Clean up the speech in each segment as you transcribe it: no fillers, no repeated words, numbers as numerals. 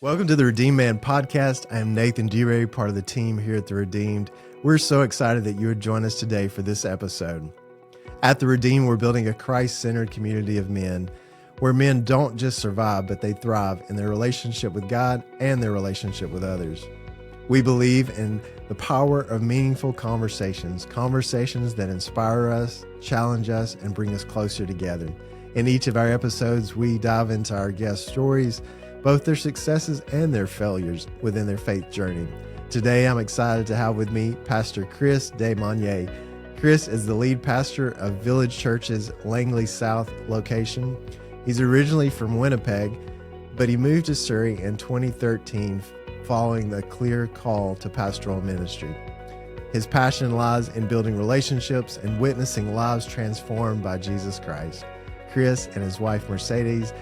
Welcome to the Redeemed Man podcast. I am Nate Dewberry, part of the team here at The Redeemed. We're so excited that you would join us today for this episode. At The Redeemed, we're building a Christ-centered community of men where men don't just survive, but they thrive in their relationship with God and their relationship with others. We believe in the power of meaningful conversations that inspire us, challenge us, and bring us closer together. In each of our episodes, we dive into our guest stories, both their successes and their failures within their faith journey. Today, I'm excited to have with me Pastor Chris de Monyé. Chris is the lead pastor of Village Church's Langley South location. He's originally from Winnipeg, but he moved to Surrey in 2013 following the clear call to pastoral ministry. His passion lies in building relationships and witnessing lives transformed by Jesus Christ. Chris and his wife Mercedes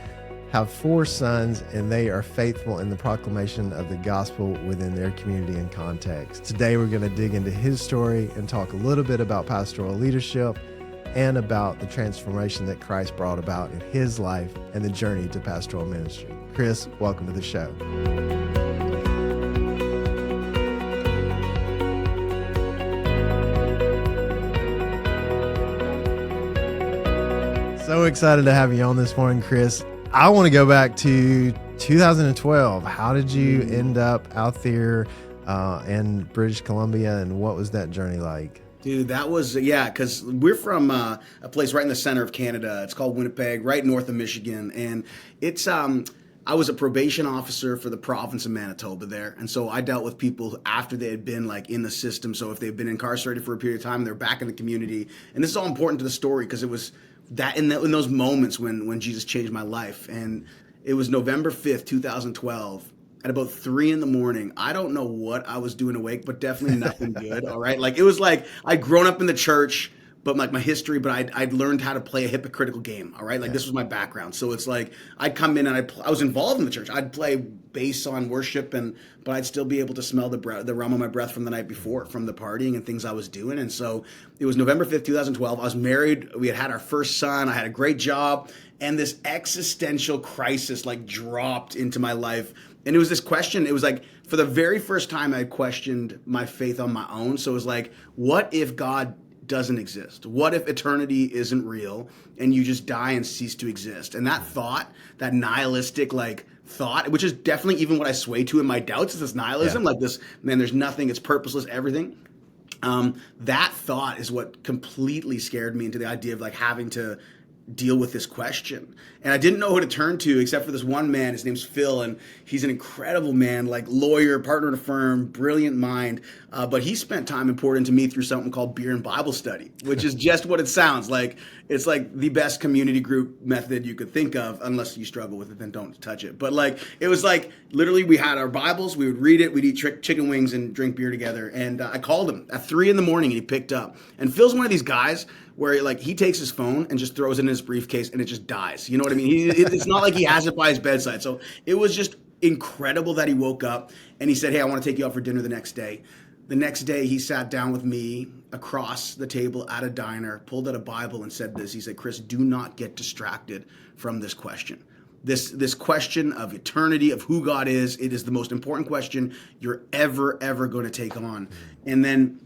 have 4 sons, and they are faithful in the proclamation of the gospel within their community and context. Today, we're going to dig into his story and talk a little bit about pastoral leadership and about the transformation that Christ brought about in his life and the journey to pastoral ministry. Chris, welcome to the show. So excited to have you on this morning, Chris. I want to go back to 2012. How did you end up out there in British Columbia, and what was that journey like? Dude, that was, because we're from a place right in the center of Canada. It's called Winnipeg, right north of Michigan. And it's, I was a probation officer for the province of Manitoba there. And so I dealt with people after they had been like in the system. So if they've been incarcerated for a period of time, they're back in the community. And this is all important to the story because it was that in those moments when Jesus changed my life. And it was November 5th, 2012. At about 3 a.m, I don't know what I was doing awake, but definitely nothing good. All right. Like it was like I'd grown up in the church, but like my history, but I'd learned how to play a hypocritical game. All right. Like this was my background. So it's like I'd come in and I was involved in the church. I'd play bass on worship, but I'd still be able to smell the aroma of my breath from the night before, from the partying and things I was doing. And so it was November 5th, 2012. I was married. We had our first son. I had a great job. And this existential crisis like dropped into my life. And it was this question. It was like for the very first time I questioned my faith on my own. So it was like, what if God doesn't exist? What if eternity isn't real and you just die and cease to exist? And that thought, that nihilistic like thought, which is definitely even what I sway to in my doubts, is this nihilism, like this, man, there's nothing, it's purposeless, everything. That thought is what completely scared me into the idea of like having to deal with this question. And I didn't know who to turn to except for this one man. His name's Phil, and he's an incredible man, like lawyer, partner in a firm, brilliant mind. But he spent time and poured into me through something called beer and Bible study, which is just what it sounds like. It's like the best community group method you could think of, unless you struggle with it, then don't touch it. But like, it was like, literally we had our Bibles, we would read it, we'd eat chicken wings and drink beer together. And I called him at 3 a.m, and he picked up. And Phil's one of these guys where like he takes his phone and just throws it in his briefcase and it just dies. You know what I mean? It's not like he has it by his bedside. So it was just incredible that he woke up and he said, hey, I want to take you out for dinner the next day. The next day he sat down with me across the table at a diner, pulled out a Bible and said this. He said, Chris, do not get distracted from this question. This question of eternity, of who God is, it is the most important question you're ever going to take on. And then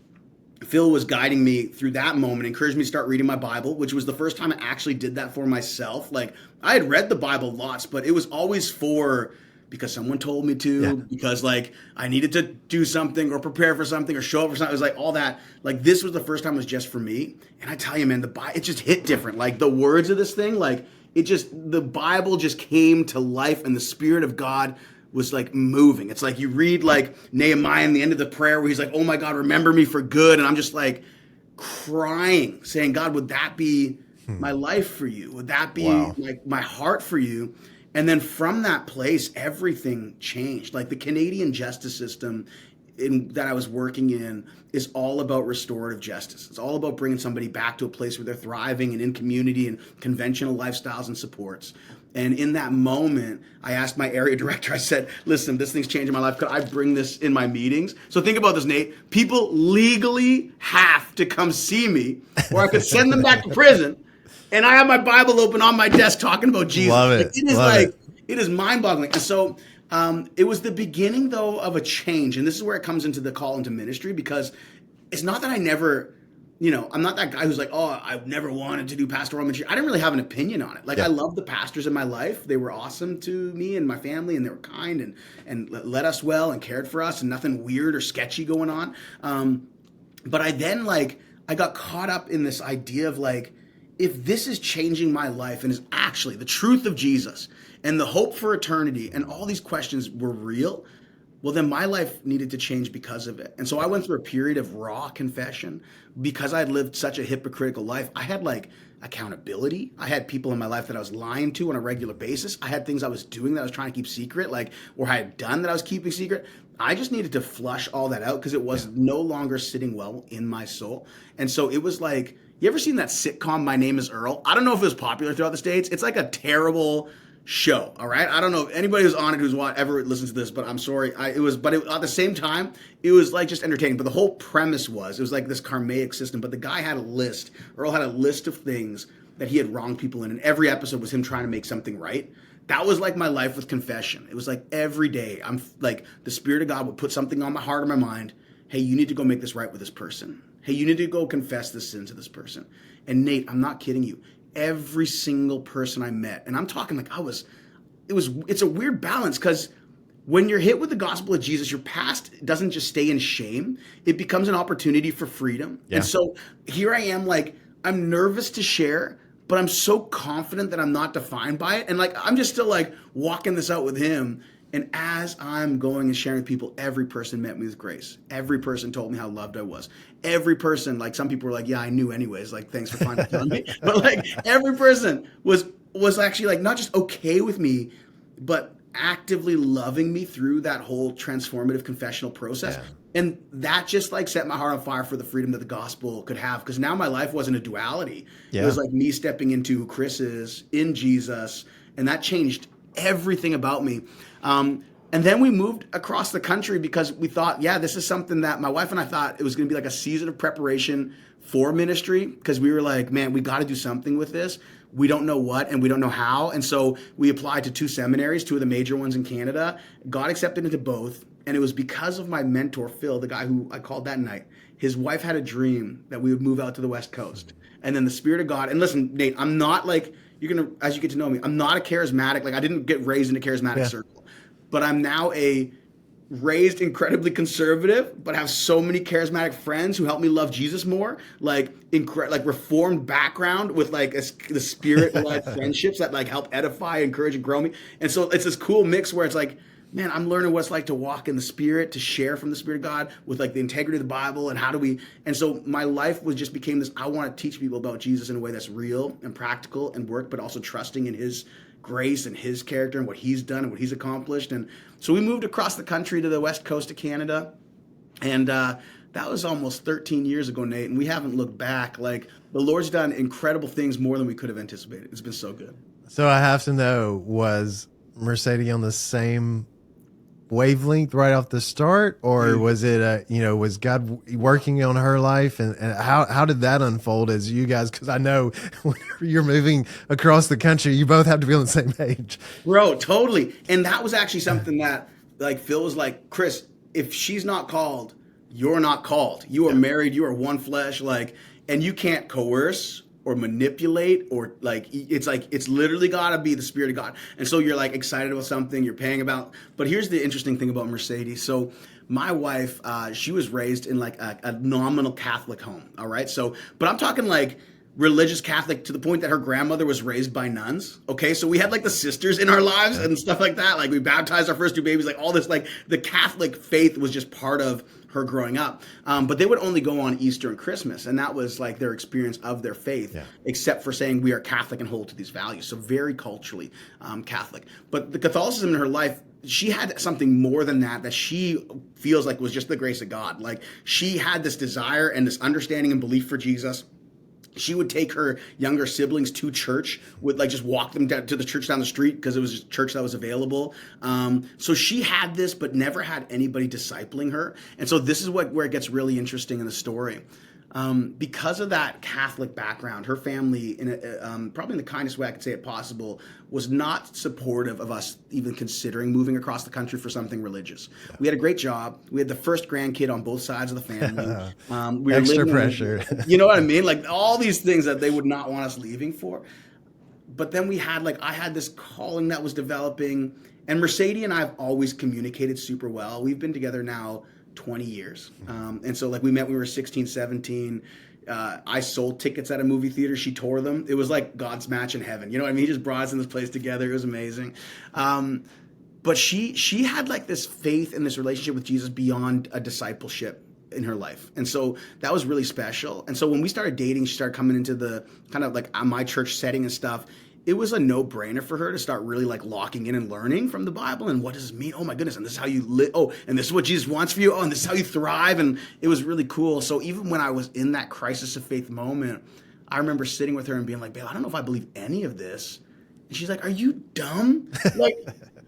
Phil was guiding me through that moment, encouraged me to start reading my Bible, which was the first time I actually did that for myself. Like I had read the Bible lots, but it was always because someone told me to, because like I needed to do something or prepare for something or show up for something. It was like all that. Like this was the first time it was just for me. And I tell you, man, it just hit different. Like the words of this thing, like the Bible just came to life and the Spirit of God was like moving. It's like you read like Nehemiah in the end of the prayer where he's like, oh my God, remember me for good. And I'm just like crying, saying, God, would that be my life for you? Would that be like my heart for you? And then from that place, everything changed. Like the Canadian justice system that I was working in is all about restorative justice. It's all about bringing somebody back to a place where they're thriving and in community and conventional lifestyles and supports. And in that moment, I asked my area director, I said, listen, this thing's changing my life. Could I bring this in my meetings? So think about this, Nate. People legally have to come see me, or I could send them back to prison. And I have my Bible open on my desk talking about Jesus. Love it. It is mind-boggling. And so It was the beginning, though, of a change. And this is where it comes into the call into ministry, because it's not that I never, I'm not that guy who's like, oh, I've never wanted to do pastoral ministry. I didn't really have an opinion on it. Like, I love the pastors in my life. They were awesome to me and my family, and they were kind and led us well and cared for us, and nothing weird or sketchy going on. But I got caught up in this idea of like, if this is changing my life and is actually the truth of Jesus and the hope for eternity and all these questions were real, well, then my life needed to change because of it. And so I went through a period of raw confession because I'd lived such a hypocritical life. I had like accountability. I had people in my life that I was lying to on a regular basis. I had things I was doing that I was trying to keep secret, or I had done that I was keeping secret. I just needed to flush all that out because it was no longer sitting well in my soul. And so it was like, you ever seen that sitcom, My Name is Earl? I don't know if it was popular throughout the States. It's like a terrible show, all right? I don't know if anybody who's on it who's ever listens to this, but I'm sorry. At the same time, it was like just entertaining. But the whole premise was, it was like this karmic system. But the guy had a list. Earl had a list of things that he had wronged people in. And every episode was him trying to make something right. That was like my life with confession. It was like every day, I'm like, the Spirit of God would put something on my heart or my mind. Hey, you need to go make this right with this person. Hey, you need to go confess this sin to this person. And Nate, I'm not kidding you. Every single person I met, and I'm talking like it's a weird balance, because when you're hit with the gospel of Jesus, your past doesn't just stay in shame. It becomes an opportunity for freedom. Yeah. And so here I am, like, I'm nervous to share, but I'm so confident that I'm not defined by it. And like, I'm just still like walking this out with him. And as I'm going and sharing with people, every person met me with grace. Every person told me how loved I was. Every person, like, some people were like, yeah, I knew anyways. Like, thanks for finally telling me. But like, every person was actually like not just okay with me, but actively loving me through that whole transformative confessional process. Yeah. And that just like set my heart on fire for the freedom that the gospel could have. Because now my life wasn't a duality. Yeah. It was like me stepping into who Chris is in Jesus. And that changed everything about me. And then we moved across the country because we thought, this is something that my wife and I thought it was going to be like a season of preparation for ministry, because we were like, man, we got to do something with this. We don't know what and we don't know how. And so we applied to 2 seminaries, 2 of the major ones in Canada, got accepted into both. And it was because of my mentor, Phil, the guy who I called that night. His wife had a dream that we would move out to the West Coast. And then the Spirit of God, and listen, Nate, I'm not like, as you get to know me, I'm not a charismatic, like I didn't get raised in a charismatic circle. But I'm now raised incredibly conservative, but have so many charismatic friends who help me love Jesus more. Like reformed background with like the Spirit-led friendships that like help edify, encourage, and grow me. And so it's this cool mix where it's like, man, I'm learning what it's like to walk in the Spirit, to share from the Spirit of God with like the integrity of the Bible and and so my life became this, I want to teach people about Jesus in a way that's real and practical and work, but also trusting in His grace and His character and what He's done and what He's accomplished. And so we moved across the country to the west coast of Canada. And that was almost 13 years ago, Nate, and we haven't looked back. Like, the Lord's done incredible things more than we could have anticipated. It's been so good. So I have to know, was Mercedes on the same wavelength right off the start, or was it was God working on her life, and how did that unfold as you guys, because I know whenever you're moving across the country, you both have to be on the same page, bro? Totally. And that was actually something that like Phil was like, Chris, if she's not called, you're not called. You are married, you are one flesh, like, and you can't coerce or manipulate, or it's literally got to be the Spirit of God. And so you're like excited about something, you're paying about. But here's the interesting thing about Mercedes. So my wife, she was raised in like a nominal Catholic home. All right. So, but I'm talking like religious Catholic to the point that her grandmother was raised by nuns. Okay. So we had like the sisters in our lives and stuff like that. Like we baptized our first 2 babies, like all this, like the Catholic faith was just part of her growing up. But they would only go on Easter and Christmas. And that was like their experience of their faith, except for saying we are Catholic and hold to these values. So very culturally Catholic. But the Catholicism in her life, she had something more than that she feels like was just the grace of God. Like she had this desire and this understanding and belief for Jesus. She would take her younger siblings to church, would like just walk them down to the church down the street because it was just church that was available. So she had this, but never had anybody discipling her. And so this is where it gets really interesting in the story. Because of that Catholic background, her family, probably in the kindest way I could say it possible, was not supportive of us even considering moving across the country for something religious. We had a great job. We had the first grandkid on both sides of the family. We were Extra living pressure. you know what I mean? Like all these things that they would not want us leaving for. But then I had this calling that was developing, and Mercedes and I have always communicated super well. We've been together now 20 years. And so like we met when we were 16, 17. I sold tickets at a movie theater. She tore them. It was like God's match in heaven. You know what I mean? He just brought us in this place together. It was amazing. But she had like this faith in this relationship with Jesus beyond a discipleship in her life. And so that was really special. And so when we started dating, she started coming into the kind of like my church setting and stuff. It was a no-brainer for her to start really like locking in and learning from the Bible. And what does it mean? Oh my goodness. And this is how you live. Oh, and this is what Jesus wants for you. Oh, and this is how you thrive. And it was really cool. So even when I was in that crisis of faith moment, I remember sitting with her and being like, babe, I don't know if I believe any of this. And she's like, are you dumb? Like,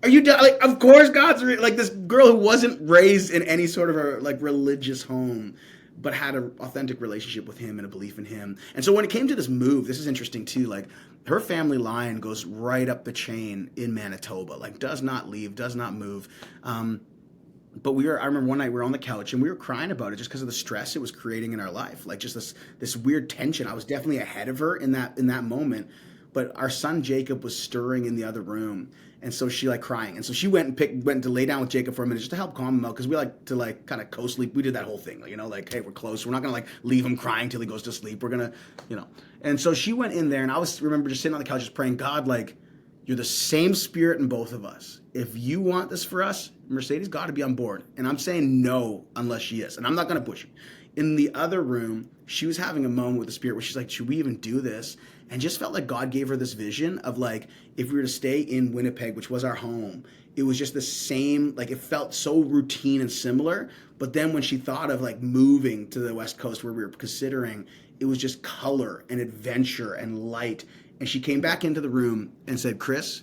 are you dumb? Like, of course God's like this girl who wasn't raised in any sort of a like religious home, but had an authentic relationship with him and a belief in him. And so when it came to this move, this is interesting too, like her family line goes right up the chain in Manitoba, like does not leave, does not move. But I remember one night we were on the couch and we were crying about it just because of the stress it was creating in our life. Like just this weird tension. I was definitely ahead of her in that moment. But our son Jacob was stirring in the other room. And so she like crying. And so she went to lay down with Jacob for a minute just to help calm him out. Because we like to like kind of co-sleep. We did that whole thing, you know, like, hey, we're close. We're not going to like leave him crying till he goes to sleep. We're going to, you know. And so she went in there and remember just sitting on the couch just praying, God, like, you're the same spirit in both of us. If you want this for us, Mercedes got to be on board. And I'm saying no unless she is. And I'm not going to push you. In the other room, she was having a moment with the spirit where she's like, should we even do this? And just felt like God gave her this vision of like, if we were to stay in Winnipeg, which was our home, it was just the same, like it felt so routine and similar. But then when she thought of like moving to the West Coast where we were considering, it was just color and adventure and light. And she came back into the room and said, Chris,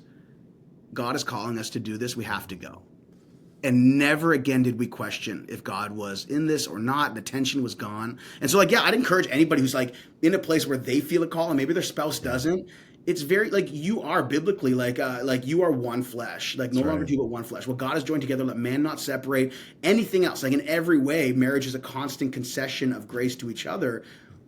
God is calling us to do this. We have to go. And never again did we question if God was in this or not. The tension was gone. And so like, yeah, I'd encourage anybody who's like in a place where they feel a call and maybe their spouse doesn't. It's very like you are biblically like you are one flesh, like no longer two but one flesh. What God has joined together, let man not separate. Anything else, like in every way, marriage is a constant concession of grace to each other.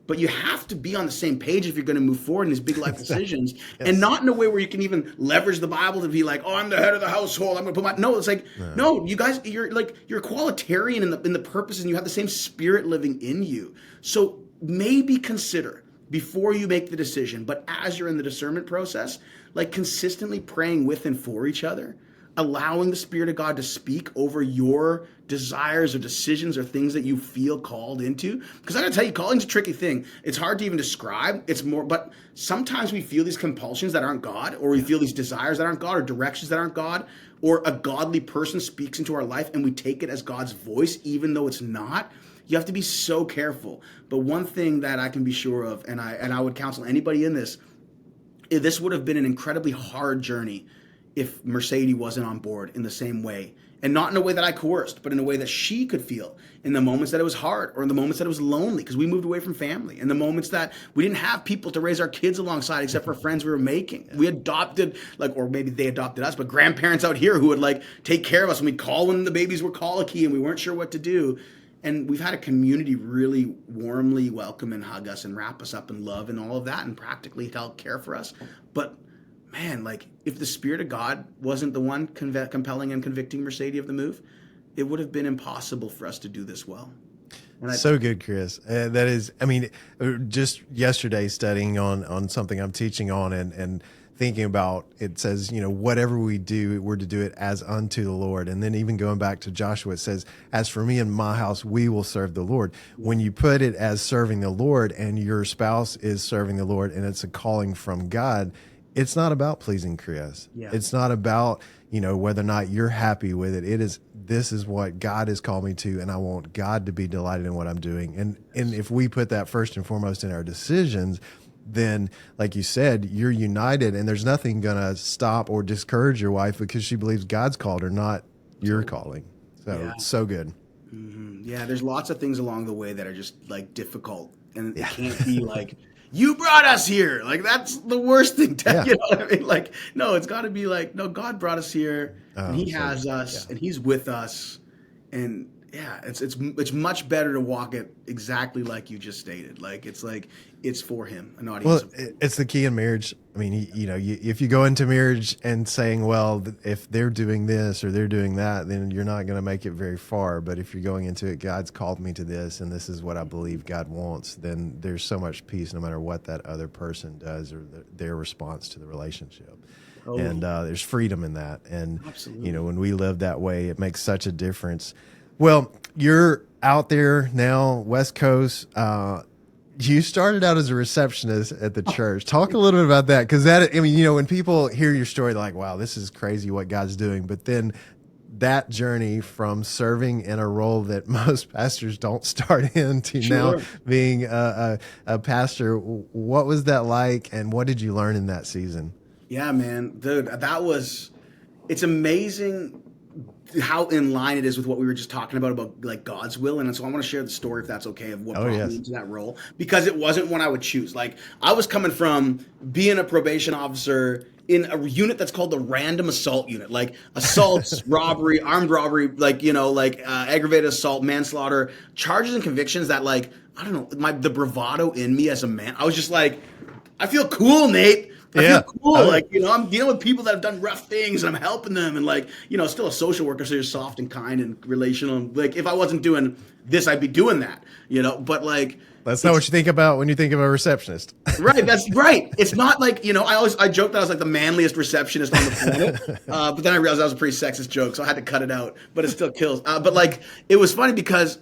But you have to be on the same page if you're going to move forward in these big life decisions, and not in a way where you can even leverage the Bible to be like, oh, I'm the head of the household. I'm going to put no. It's like, no, you guys, you're equalitarian in the purpose, and you have the same spirit living in you. So maybe consider before you make the decision, but as you're in the discernment process, like consistently praying with and for each other, allowing the Spirit of God to speak over your desires or decisions or things that you feel called into. Because I gotta tell you, calling's a tricky thing. It's hard to even describe. It's more, but sometimes we feel these compulsions that aren't God, or we feel these desires that aren't God, or directions that aren't God, or a godly person speaks into our life and we take it as God's voice, even though it's not. You have to be so careful. But one thing that I can be sure of, and I would counsel anybody in this would have been an incredibly hard journey if Mercedes wasn't on board in the same way. And not in a way that I coerced, but in a way that she could feel in the moments that it was hard or in the moments that it was lonely because we moved away from family, in the moments that we didn't have people to raise our kids alongside except for friends we were making. We adopted, like, or maybe they adopted us, but grandparents out here who would like take care of us, and we'd call when the babies were colicky and we weren't sure what to do. And we've had a community really warmly welcome and hug us and wrap us up in love and all of that and practically help care for us. But man, like if the Spirit of God wasn't the one compelling and convicting Mercedes of the move, it would have been impossible for us to do this well. And so good, Chris. That is, I mean, just yesterday studying on something I'm teaching on and thinking about, it says, you know, whatever we do, we're to do it as unto the Lord. And then even going back to Joshua, it says, as for me and my house, we will serve the Lord. When you put it as serving the Lord and your spouse is serving the Lord and it's a calling from God, it's not about pleasing Chris. Yeah. It's not about, you know, whether or not you're happy with it. This is what God has called me to, and I want God to be delighted in what I'm doing. And if we put that first and foremost in our decisions, then, like you said, you're united, and there's nothing going to stop or discourage your wife because she believes God's called her, not your calling. So, so good. Mm-hmm. Yeah, there's lots of things along the way that are just like difficult And it can't be like, you brought us here. Like, that's the worst thing. You know what I mean? Like, no, it's got to be like, no, God brought us here, and He has us, and He's with us, and yeah, it's much better to walk it exactly like you just stated. Like, it's for Him, an audience. Well, it's the key in marriage. I mean, if you go into marriage and saying, well, if they're doing this or they're doing that, then you're not going to make it very far. But if you're going into it, God's called me to this, and this is what I believe God wants, then there's so much peace no matter what that other person does or their response to the relationship. And there's freedom in that. And, absolutely. When we live that way, it makes such a difference. Well, you're out there now, West Coast. You started out as a receptionist at the church. Talk a little bit about that, because when people hear your story, they're like, wow, this is crazy what God's doing. But then that journey from serving in a role that most pastors don't start in to now being a pastor, what was that like, and what did you learn in that season? Yeah, man, dude, it's amazing how in line it is with what we were just talking about like God's will. And so I want to share the story, if that's okay, of what brought me into that role, because it wasn't one I would choose. Like, I was coming from being a probation officer in a unit that's called the random assault unit, like assaults, robbery, armed robbery, aggravated assault, manslaughter, charges and convictions that, like, I don't know, the bravado in me as a man, I was just like, I feel cool, Nate. I feel cool. I'm dealing with people that have done rough things, and I'm helping them, and still a social worker, so you're soft and kind and relational. Like, if I wasn't doing this, I'd be doing that, but like, that's not what you think about when you think of a receptionist. Right. That's right. It's not like, I joked that I was like the manliest receptionist on the planet. But then I realized that was a pretty sexist joke, so I had to cut it out, but it still kills. But like, it was funny because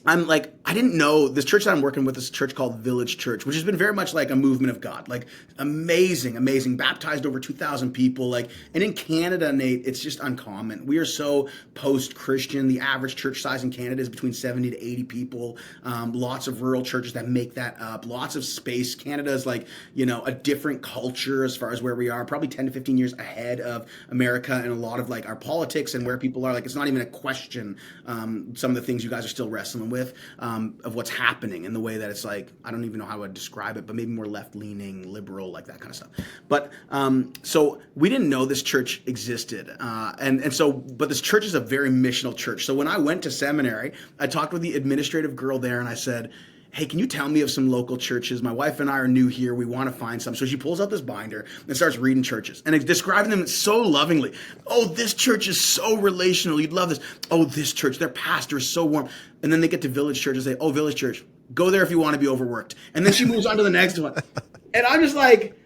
I'm like, I didn't know this church that I'm working with is a church called Village Church, which has been very much like a movement of God, like amazing, baptized over 2,000 people. Like, and in Canada, Nate, it's just uncommon. We are so post-Christian. The average church size in Canada is between 70 to 80 people. Lots of rural churches that make that up. Lots of space. Canada is like, a different culture as far as where we are, probably 10 to 15 years ahead of America and a lot of like our politics and where people are. Like, it's not even a question. Some of the things you guys are still wrestling with. Of what's happening in the way that it's like, I don't even know how I would describe it, but maybe more left-leaning, liberal, like that kind of stuff. But so we didn't know this church existed. But this church is a very missional church. So when I went to seminary, I talked with the administrative girl there, and I said, hey, can you tell me of some local churches? My wife and I are new here. We want to find some. So she pulls out this binder and starts reading churches and describing them so lovingly. Oh, this church is so relational. You'd love this. Oh, this church, their pastor is so warm. And then they get to Village Church and say, oh, Village Church, go there if you want to be overworked. And then she moves on to the next one. And I'm just like,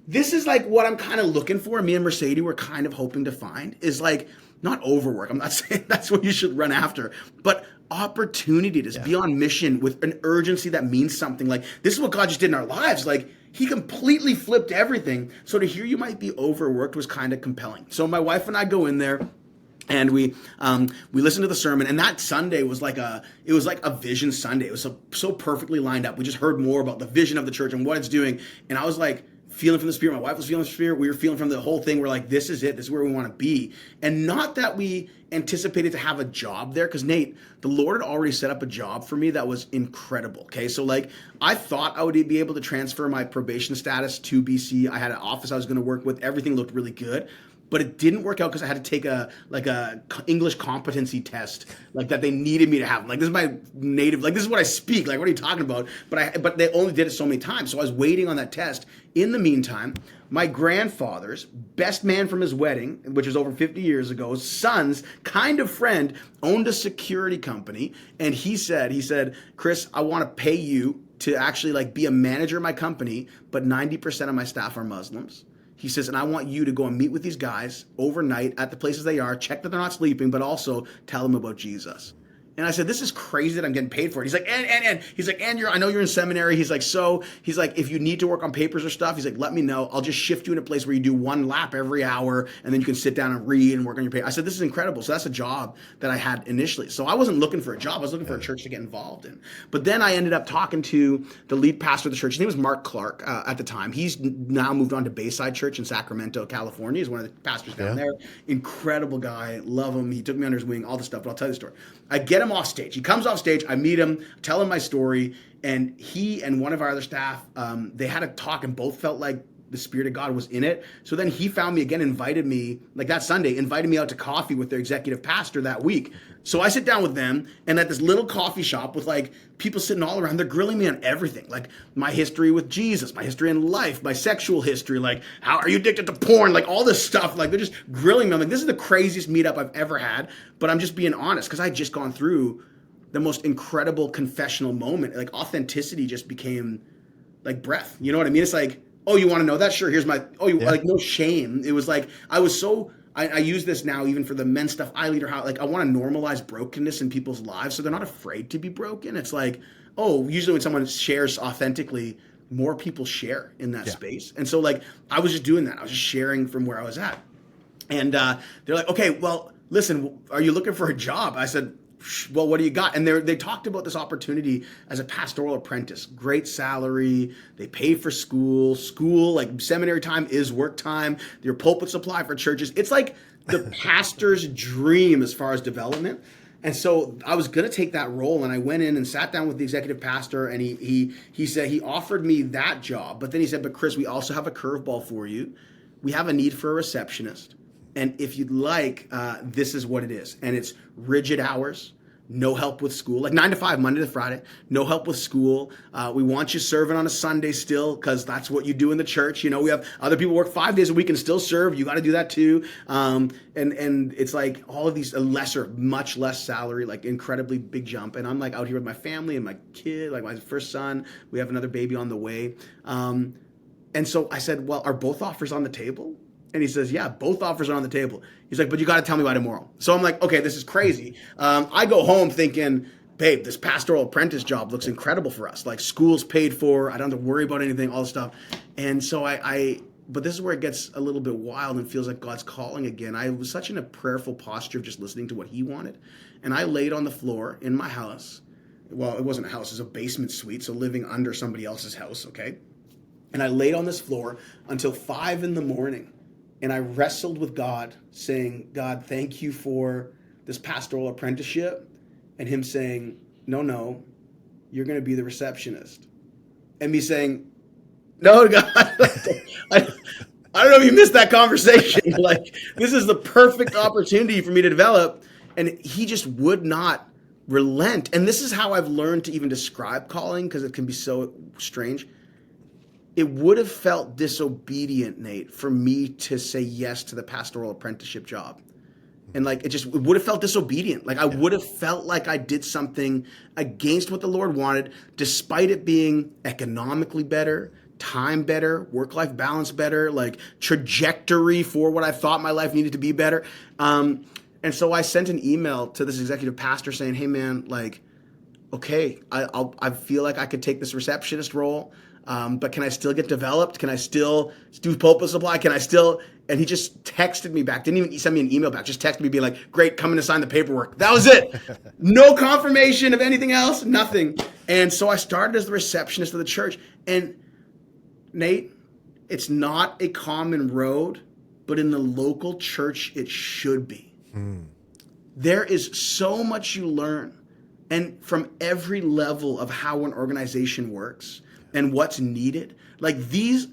this is like what I'm kind of looking for. Me and Mercedes were kind of hoping to find is like, not overwork. I'm not saying that's what you should run after, but opportunity to be on mission with an urgency that means something. Like, this is what God just did in our lives. Like, He completely flipped everything. So to hear you might be overworked was kind of compelling. So my wife and I go in there, and we listened to the sermon, and that Sunday was like a vision Sunday. It was so perfectly lined up. We just heard more about the vision of the church and what it's doing, and I was like, feeling from the Spirit. My wife was feeling the Spirit. We were feeling from the whole thing. We're like, this is it. This is where we want to be. And not that we anticipated to have a job there, because Nate, the Lord had already set up a job for me that was incredible. Okay, so like, I thought I would be able to transfer my probation status to BC. I had an office I was going to work with. Everything looked really good. But it didn't work out because I had to take a English competency test, like, that they needed me to have. Like, this is my native, like, this is what I speak. Like, what are you talking about? But they only did it so many times. So I was waiting on that test. In the meantime, my grandfather's best man from his wedding, which was over 50 years ago, son's kind of friend owned a security company. And he said, Chris, I want to pay you to actually like be a manager of my company, but 90% of my staff are Muslims. He says, and I want you to go and meet with these guys overnight at the places they are, check that they're not sleeping, but also tell them about Jesus. And I said, this is crazy that I'm getting paid for it. He's like, and he's like, and I know you're in seminary. He's like, if you need to work on papers or stuff, he's like, let me know. I'll just shift you in a place where you do one lap every hour, and then you can sit down and read and work on your paper. I said, this is incredible. So that's a job that I had initially. So I wasn't looking for a job. I was looking for a church to get involved in. But then I ended up talking to the lead pastor of the church. His name was Mark Clark at the time. He's now moved on to Bayside Church in Sacramento, California. He's one of the pastors down there. Incredible guy. Love him. He took me under his wing, all this stuff. But I'll tell you the story. I get him him off stage. He comes off stage. I meet him, tell him my story, and he and one of our other staff, they had a talk and both felt like the Spirit of God was in it. So then he found me again, invited me, like that Sunday, invited me out to coffee with their executive pastor that week. So I sit down with them, and at this little coffee shop with like people sitting all around, they're grilling me on everything. Like my history with Jesus, my history in life, my sexual history, like how are you addicted to porn, like all this stuff. Like they're just grilling me. I'm like, this is the craziest meetup I've ever had. But I'm just being honest because I just gone through the most incredible confessional moment. Like authenticity just became like breath. You know what I mean? It's like, oh, you want to know that? Sure. Here's my, like no shame. It was like, I use this now even for the men's stuff I lead, or how like I want to normalize brokenness in people's lives so they're not afraid to be broken. It's like, oh, usually when someone shares authentically, more people share in that space. And so like I was just doing that. I was just sharing from where I was at. And they're like, okay, well, listen, are you looking for a job? I said, well, what do you got? And they talked about this opportunity as a pastoral apprentice. Great salary. They pay for school. School, like seminary time is work time. Your pulpit supply for churches. It's like the pastor's dream as far as development. And so I was going to take that role, and I went in and sat down with the executive pastor, and he said he offered me that job. But then he said, but Chris, we also have a curveball for you. We have a need for a receptionist. And if you'd like, this is what it is. And it's rigid hours, no help with school, like 9 to 5, Monday to Friday, no help with school. We want you serving on a Sunday still because that's what you do in the church. You know, we have other people work 5 days a week and still serve. You got to do that too. And it's like all of these much less salary, like incredibly big jump. And I'm like out here with my family and my kid, like my first son. We have another baby on the way. And so I said, well, are both offers on the table? And he says, yeah, both offers are on the table. He's like, but you got to tell me by tomorrow. So I'm like, okay, this is crazy. I go home thinking, babe, this pastoral apprentice job looks incredible for us. Like school's paid for. I don't have to worry about anything, all this stuff. And so but this is where it gets a little bit wild and feels like God's calling again. I was such in a prayerful posture of just listening to what he wanted. And I laid on the floor in my house. Well, it wasn't a house. It was a basement suite. So living under somebody else's house, okay? And I laid on this floor until 5 a.m. And I wrestled with God, saying, God, thank you for this pastoral apprenticeship. And him saying, no, you're going to be the receptionist. And me saying, no, God, I don't know if you missed that conversation. Like, this is the perfect opportunity for me to develop. And he just would not relent. And this is how I've learned to even describe calling, because it can be so strange. It would have felt disobedient, Nate, for me to say yes to the pastoral apprenticeship job. And like, it would have felt disobedient. Like I would have felt like I did something against what the Lord wanted, despite it being economically better, time better, work-life balance better, like trajectory for what I thought my life needed to be better. And so I sent an email to this executive pastor saying, hey man, like, okay, I feel like I could take this receptionist role. But can I still get developed? Can I still do pulpit supply? Can I still? And he just texted me back. Didn't even send me an email back. Just texted me being like, great, coming to sign the paperwork. That was it. No confirmation of anything else, nothing. And so I started as the receptionist of the church. And Nate, it's not a common road, but in the local church, it should be. There is so much you learn. And from every level of how an organization works and what's needed. Like these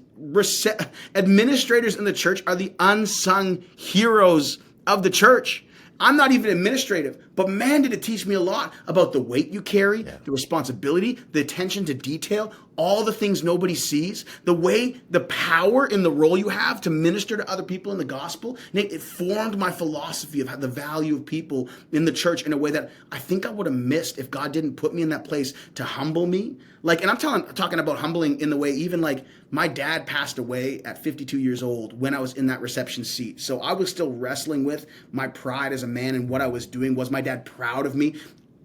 administrators in the church are the unsung heroes of the church. I'm not even administrative, but man, did it teach me a lot about the weight you carry, the responsibility, the attention to detail, all the things nobody sees, the power in the role you have to minister to other people in the gospel. Nate, it formed my philosophy of the value of people in the church in a way that I think I would have missed if God didn't put me in that place to humble me. Like, and I'm talking about humbling in the way, even like my dad passed away at 52 years old when I was in that reception seat. So I was still wrestling with my pride as a man and what I was doing. Was my dad proud of me?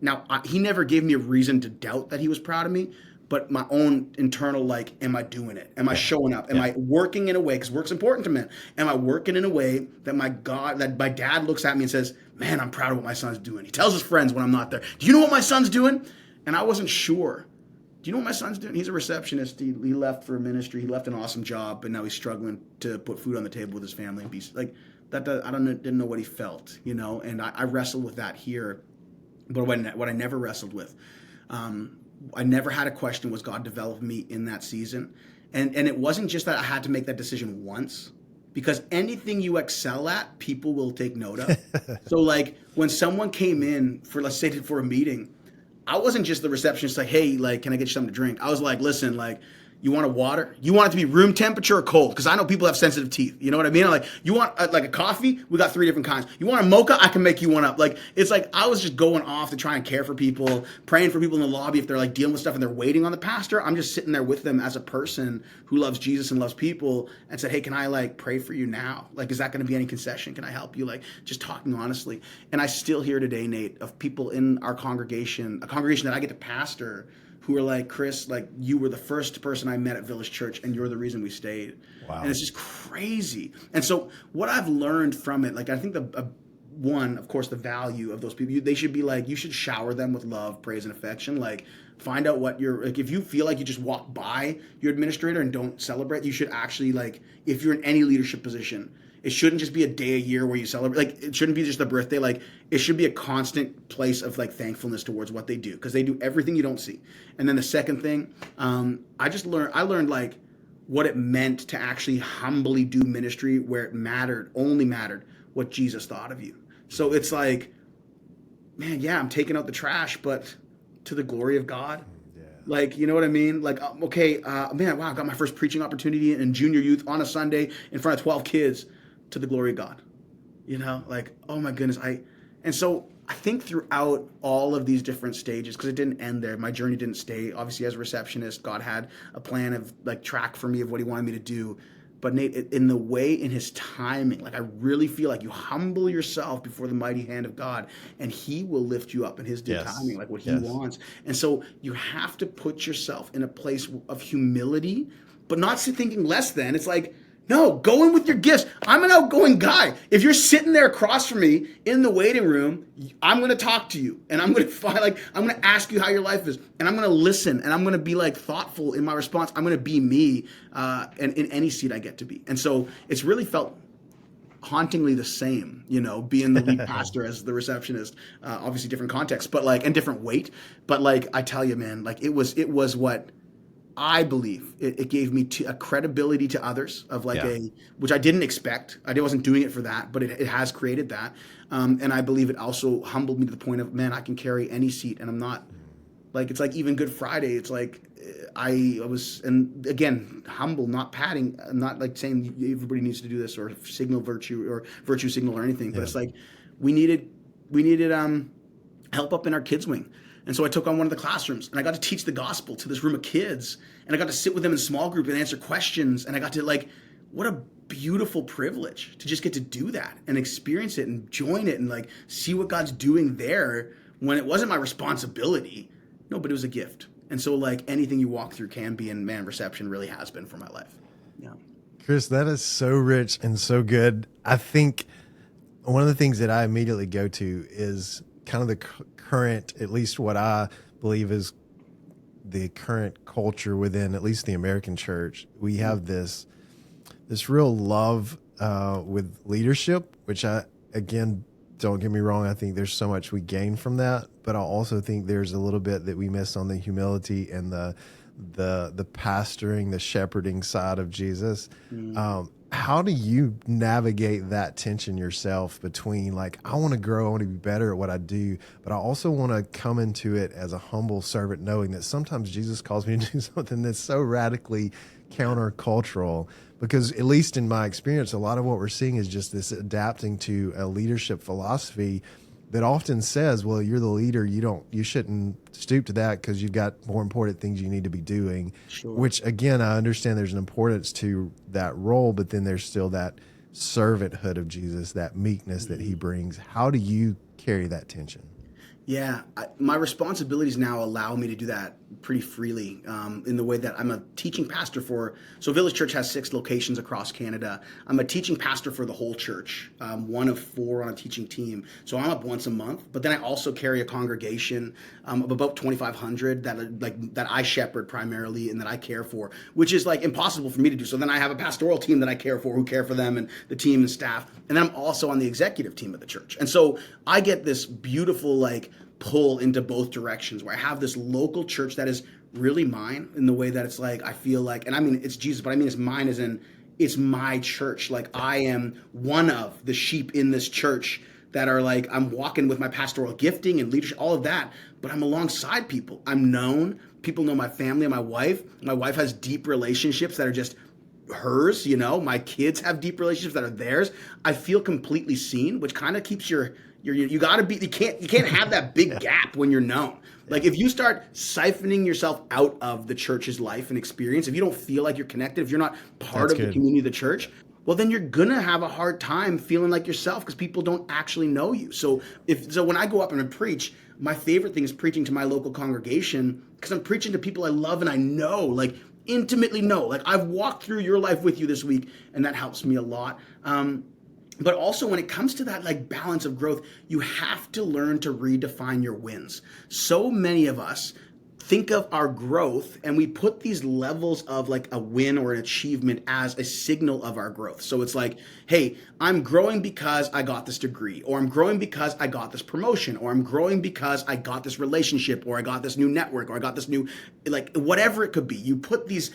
Now, he never gave me a reason to doubt that he was proud of me, but my own internal, like, am I doing it? Am I showing up? Am I working in a way, because work's important to men, am I working in a way that my dad looks at me and says, man, I'm proud of what my son's doing. He tells his friends when I'm not there, do you know what my son's doing? And I wasn't sure. Do you know what my son's doing? He's a receptionist. He left for a ministry. He left an awesome job, but now he's struggling to put food on the table with his family and be like that. Didn't know what he felt, you know. And I wrestled with that here. But what I never wrestled with, I never had a question, was God developing me in that season? And it wasn't just that I had to make that decision once, because anything you excel at, people will take note of. So like when someone came in for, let's say, for a meeting, I wasn't just the receptionist like, hey, like, can I get you something to drink? I was like, listen, like, you want a water? You want it to be room temperature or cold? Because I know people have sensitive teeth. You know what I mean? Like, you want like a coffee? We got 3 different kinds. You want a mocha? I can make you one up. Like, it's like I was just going off to try and care for people, praying for people in the lobby if they're like dealing with stuff and they're waiting on the pastor. I'm just sitting there with them as a person who loves Jesus and loves people, and said, hey, can I like pray for you now? Like, is that going to be any concession? Can I help you? Like, just talking honestly. And I still hear today, Nate, of people in our congregation, a congregation that I get to pastor, who are like, Chris, like, you were the first person I met at Village Church, and you're the reason we stayed. Wow. And it's just crazy. And so what I've learned from it, like, I think one, of course, the value of those people, they should be like, you should shower them with love, praise, and affection. Like, find out what you're, like, if you feel like you just walk by your administrator and don't celebrate, you should actually, like, if you're in any leadership position, it shouldn't just be a day a year where you celebrate. Like, it shouldn't be just a birthday. Like, it should be a constant place of like thankfulness towards what they do, because they do everything you don't see. And then the second thing, I learned like what it meant to actually humbly do ministry where it only mattered what Jesus thought of you. So it's like, man, yeah, I'm taking out the trash, but to the glory of God. Yeah. Like, you know what I mean? Like, okay, man, wow, I got my first preaching opportunity in junior youth on a Sunday in front of 12 kids. To the glory of God, you know, like, oh my goodness. And so I think throughout all of these different stages, because it didn't end there, my journey didn't stay. Obviously, as a receptionist, God had a plan of like track for me of what he wanted me to do. But Nate, in the way, in his timing, like, I really feel like you humble yourself before the mighty hand of God, and he will lift you up in his due timing, like what he wants. And so you have to put yourself in a place of humility, but not thinking less than. It's like, no, go in with your gifts. I'm an outgoing guy. If you're sitting there across from me in the waiting room, I'm going to talk to you, and I'm going to ask you how your life is, and I'm going to listen, and I'm going to be like thoughtful in my response. I'm going to be me, and in any seat I get to be. And so it's really felt hauntingly the same, you know, being the lead pastor as the receptionist, obviously different context, but like, and different weight. But like, I tell you, man, like it was what I believe it gave me a credibility to others of like which I didn't expect. I wasn't doing it for that, but it has created that. And I believe it also humbled me to the point of, man, I can carry any seat, and I'm not like, it's like even Good Friday. It's like I was, and again, humble, not patting, not like saying everybody needs to do this or signal virtue or virtue signal or anything. But it's like we needed help up in our kids wing. And so I took on one of the classrooms, and I got to teach the gospel to this room of kids, and I got to sit with them in small group and answer questions. And I got to, like, what a beautiful privilege to just get to do that and experience it and join it and like see what God's doing there when it wasn't my responsibility. No, but it was a gift. And so like anything you walk through can be, and man, reception really has been for my life. Yeah. Chris, that is so rich and so good. I think one of the things that I immediately go to is kind of the current, at least what I believe is the current culture within at least the American church. We have this real love with leadership, which again, don't get me wrong, I think there's so much we gain from that, but I also think there's a little bit that we miss on the humility and the pastoring, the shepherding side of Jesus. How do you navigate that tension yourself between like, I want to grow, I want to be better at what I do, but I also want to come into it as a humble servant, knowing that sometimes Jesus calls me to do something that's so radically countercultural? Because at least in my experience, a lot of what we're seeing is just this adapting to a leadership philosophy that often says, well, you're the leader, you shouldn't stoop to that because you've got more important things you need to be doing. Sure. Which again, I understand there's an importance to that role, but then there's still that servanthood of Jesus, that meekness that he brings. How do you carry that tension? Yeah, my responsibilities now allow me to do that pretty freely in the way that I'm a teaching pastor so Village Church has 6 locations across Canada. I'm a teaching pastor for the whole church, one of 4 on a teaching team. So I'm up once a month, but then I also carry a congregation of about 2,500 that I shepherd primarily and that I care for, which is like impossible for me to do. So then I have a pastoral team that I care for, who care for them and the team and staff. And then I'm also on the executive team of the church. And so I get this beautiful like pull into both directions, where I have this local church that is really mine in the way that it's like, I feel like, and I mean, it's Jesus, but I mean, it's mine as in it's my church. Like I am one of the sheep in this church that are like, I'm walking with my pastoral gifting and leadership, all of that, but I'm alongside people. I'm known. People know my family and my wife. My wife has deep relationships that are just hers, you know. My kids have deep relationships that are theirs. I feel completely seen, which kind of keeps you gotta be, you can't have that big gap when you're known. Like if you start siphoning yourself out of the church's life and experience, if you don't feel like you're connected, if you're not part of the community of the church, well, then you're gonna have a hard time feeling like yourself because people don't actually know you. So when I go up and I preach, my favorite thing is preaching to my local congregation because I'm preaching to people I love and I know, like intimately know. Like I've walked through your life with you this week, and that helps me a lot. But also when it comes to that like balance of growth, you have to learn to redefine your wins. So many of us think of our growth and we put these levels of like a win or an achievement as a signal of our growth. So it's like, hey, I'm growing because I got this degree, or I'm growing because I got this promotion, or I'm growing because I got this relationship, or I got this new network, or I got this new, like whatever it could be. You put these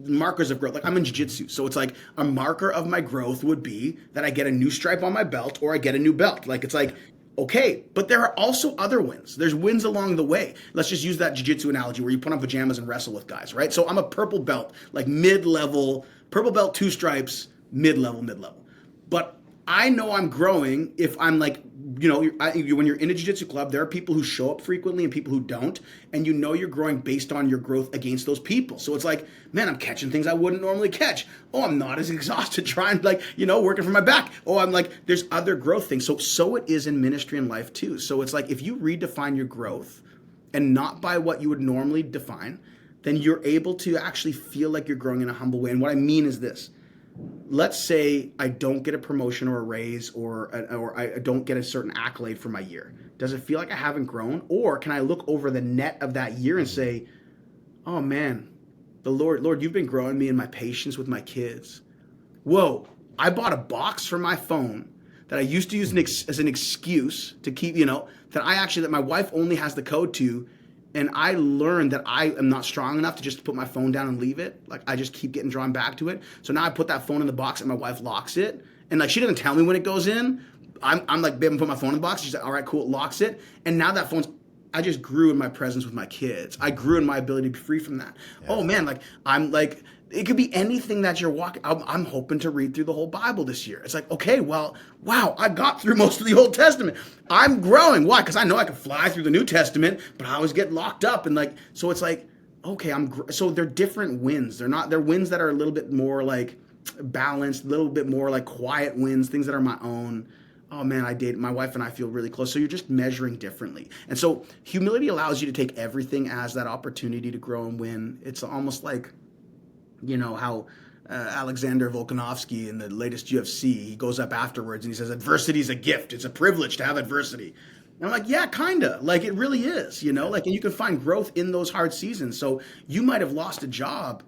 markers of growth. Like I'm in jiu-jitsu. So it's like a marker of my growth would be that I get a new stripe on my belt or I get a new belt. Like it's like, okay, but there are also other wins. There's wins along the way. Let's just use that jiu-jitsu analogy where you put on pajamas and wrestle with guys, right? So I'm a purple belt, like mid-level, purple belt, 2 stripes, mid-level. But I know I'm growing if I'm like, you know, when you're in a jiu-jitsu club, there are people who show up frequently and people who don't, and you know you're growing based on your growth against those people. So it's like, man, I'm catching things I wouldn't normally catch. Oh, I'm not as exhausted trying, like, you know, working for my back. Oh, I'm like, there's other growth things. So it is in ministry and life too. So it's like, if you redefine your growth and not by what you would normally define, then you're able to actually feel like you're growing in a humble way. And what I mean is this. Let's say I don't get a promotion or a raise or I don't get a certain accolade for my year. Does it feel like I haven't grown? Or can I look over the net of that year and say, oh man, the Lord, you've been growing me in my patience with my kids. Whoa, I bought a box for my phone that I used to use as an excuse to keep, you know, that my wife only has the code to. And I learned that I am not strong enough to just put my phone down and leave it. Like I just keep getting drawn back to it. So now I put that phone in the box and my wife locks it. And like she doesn't tell me when it goes in. I'm like, babe, I'm put my phone in the box. She's like, all right, cool, locks it. And now that I just grew in my presence with my kids. I grew in my ability to be free from that. Yeah. Oh man, like I'm like, it could be anything that you're walking. I'm hoping to read through the whole Bible this year. It's like, okay, well, wow, I got through most of the Old Testament. I'm growing. Why? Because I know I can fly through the New Testament, but I always get locked up. And like, so it's like, okay, so they're different wins. They're wins that are a little bit more like balanced, a little bit more like quiet wins, things that are my own. Oh man, my wife and I feel really close. So you're just measuring differently. And so humility allows you to take everything as that opportunity to grow and win. It's almost like, you know, how Alexander Volkanovski in the latest UFC, he goes up afterwards and he says, adversity is a gift. It's a privilege to have adversity. And I'm like, yeah, kind of. Like it really is, you know, like, and you can find growth in those hard seasons. So you might have lost a job,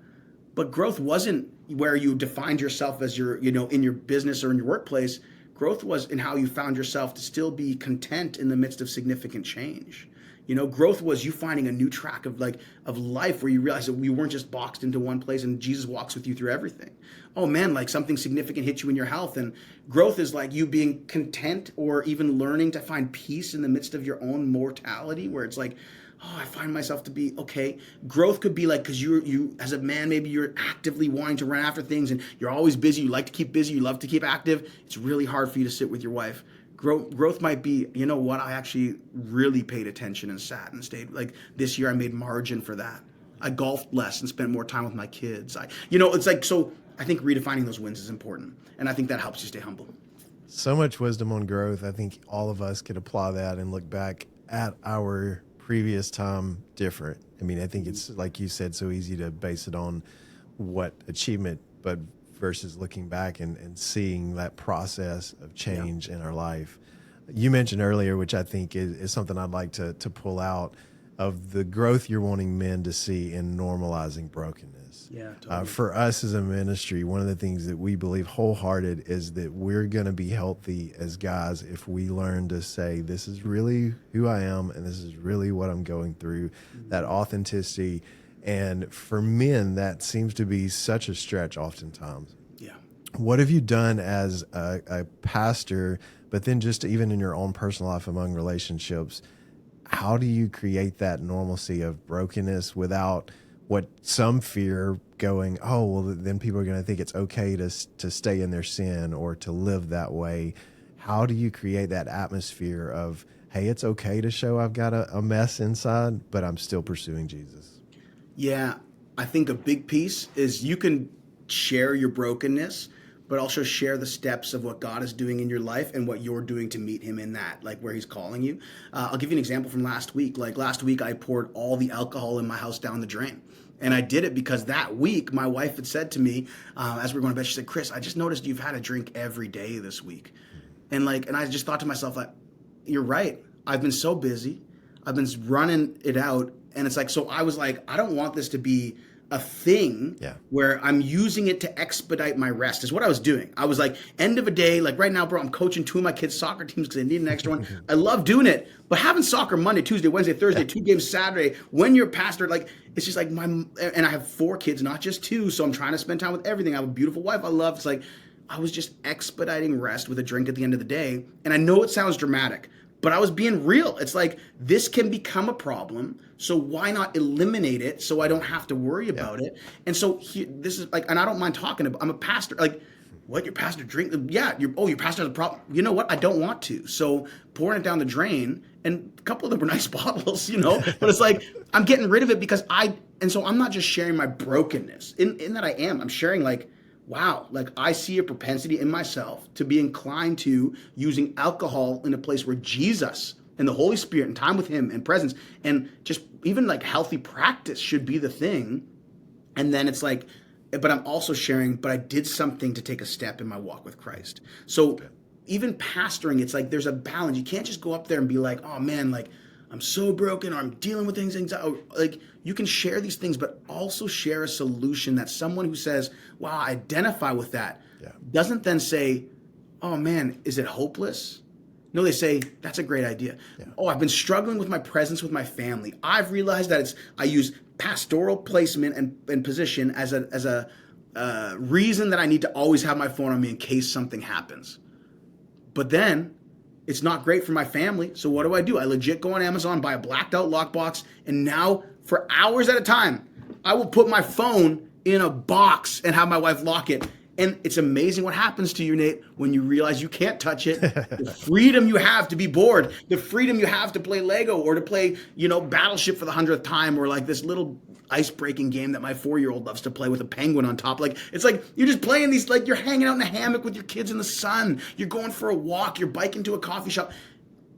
but growth wasn't where you defined yourself as your, you know, in your business or in your workplace. Growth was in how you found yourself to still be content in the midst of significant change. You know, growth was you finding a new track of life where you realize that we weren't just boxed into one place and Jesus walks with you through everything. Oh man, like something significant hit you in your health, and growth is like you being content or even learning to find peace in the midst of your own mortality, where it's like, oh, I find myself to be okay. Growth could be like, because you as a man, maybe you're actively wanting to run after things and you're always busy. You like to keep busy. You love to keep active. It's really hard for you to sit with your wife. Growth might be, you know what, I actually really paid attention and sat and stayed. Like this year I made margin for that. I golfed less and spent more time with my kids. It's like, so I think redefining those wins is important. And I think that helps you stay humble. So much wisdom on growth. I think all of us could apply that and look back at our previous time different. I mean, I think it's, like you said, so easy to base it on what achievement, but versus looking back and seeing that process of change in our life. You mentioned earlier, which I think is something I'd like to pull out. of the growth you're wanting men to see in normalizing brokenness. Yeah, totally. For us as a ministry, one of the things that we believe wholehearted is that we're going to be healthy as guys if we learn to say, this is really who I am and this is really what I'm going through, that authenticity. And for men, that seems to be such a stretch oftentimes. Yeah. What have you done as a pastor, but then just even in your own personal life among relationships? How do you create that normalcy of brokenness without what some fear going, oh, well, then people are going to think it's okay to stay in their sin or to live that way? How do you create that atmosphere of, hey, it's okay to show I've got a mess inside, but I'm still pursuing Jesus? Yeah, I think a big piece is you can share your brokenness, but also share the steps of what God is doing in your life and what you're doing to meet him in that, like where he's calling you. I'll give you an example from last week. Like last week, I poured all the alcohol in my house down the drain. And I did it because that week, my wife had said to me, as we were going to bed, she said, Chris, I just noticed you've had a drink every day this week. And I just thought to myself, like, you're right. I've been so busy. I've been running it out. And it's like, so I was like, I don't want this to be a thing where I'm using it to expedite my rest is what I was doing. I was like, end of a day, like right now, bro, I'm coaching 2 of my kids' soccer teams because they need an extra one. I love doing it, but having soccer Monday, Tuesday, Wednesday, Thursday, 2 games Saturday, when you're a pastor, like, it's just like and I have 4 kids, not just 2. So I'm trying to spend time with everything. I have a beautiful wife I love. It's like, I was just expediting rest with a drink at the end of the day. And I know it sounds dramatic, but I was being real. It's like, this can become a problem. So why not eliminate it so I don't have to worry about it? And so this is like, and I don't mind talking about, I'm a pastor. Like, what, your pastor drink? Yeah, your pastor has a problem. You know what? I don't want to. So pouring it down the drain, and a couple of them were nice bottles, but it's like, I'm getting rid of it because and so I'm not just sharing my brokenness in that I'm sharing like, wow, like I see a propensity in myself to be inclined to using alcohol in a place where Jesus and the Holy Spirit and time with him and presence and just even like healthy practice should be the thing. And then it's like, but I'm also sharing, but I did something to take a step in my walk with Christ. So even pastoring, it's like there's a balance. You can't just go up there and be like, oh man, like I'm so broken or I'm dealing with things. Like you can share these things, but also share a solution that someone who says, wow, I identify with that, doesn't then say, oh man, is it hopeless? No, they say, that's a great idea. Yeah. Oh, I've been struggling with my presence with my family. I've realized that I use pastoral placement and position as a reason that I need to always have my phone on me in case something happens. But then it's not great for my family. So what do? I legit go on Amazon, buy a blacked out lockbox, and now for hours at a time, I will put my phone in a box and have my wife lock it. And it's amazing what happens to you, Nate, when you realize you can't touch it. The freedom you have to be bored, the freedom you have to play Lego or to play, Battleship for the 100th time, or like this little ice-breaking game that my 4-year-old loves to play with a penguin on top. Like, it's like you're just playing these, like you're hanging out in a hammock with your kids in the sun. You're going for a walk. You're biking to a coffee shop.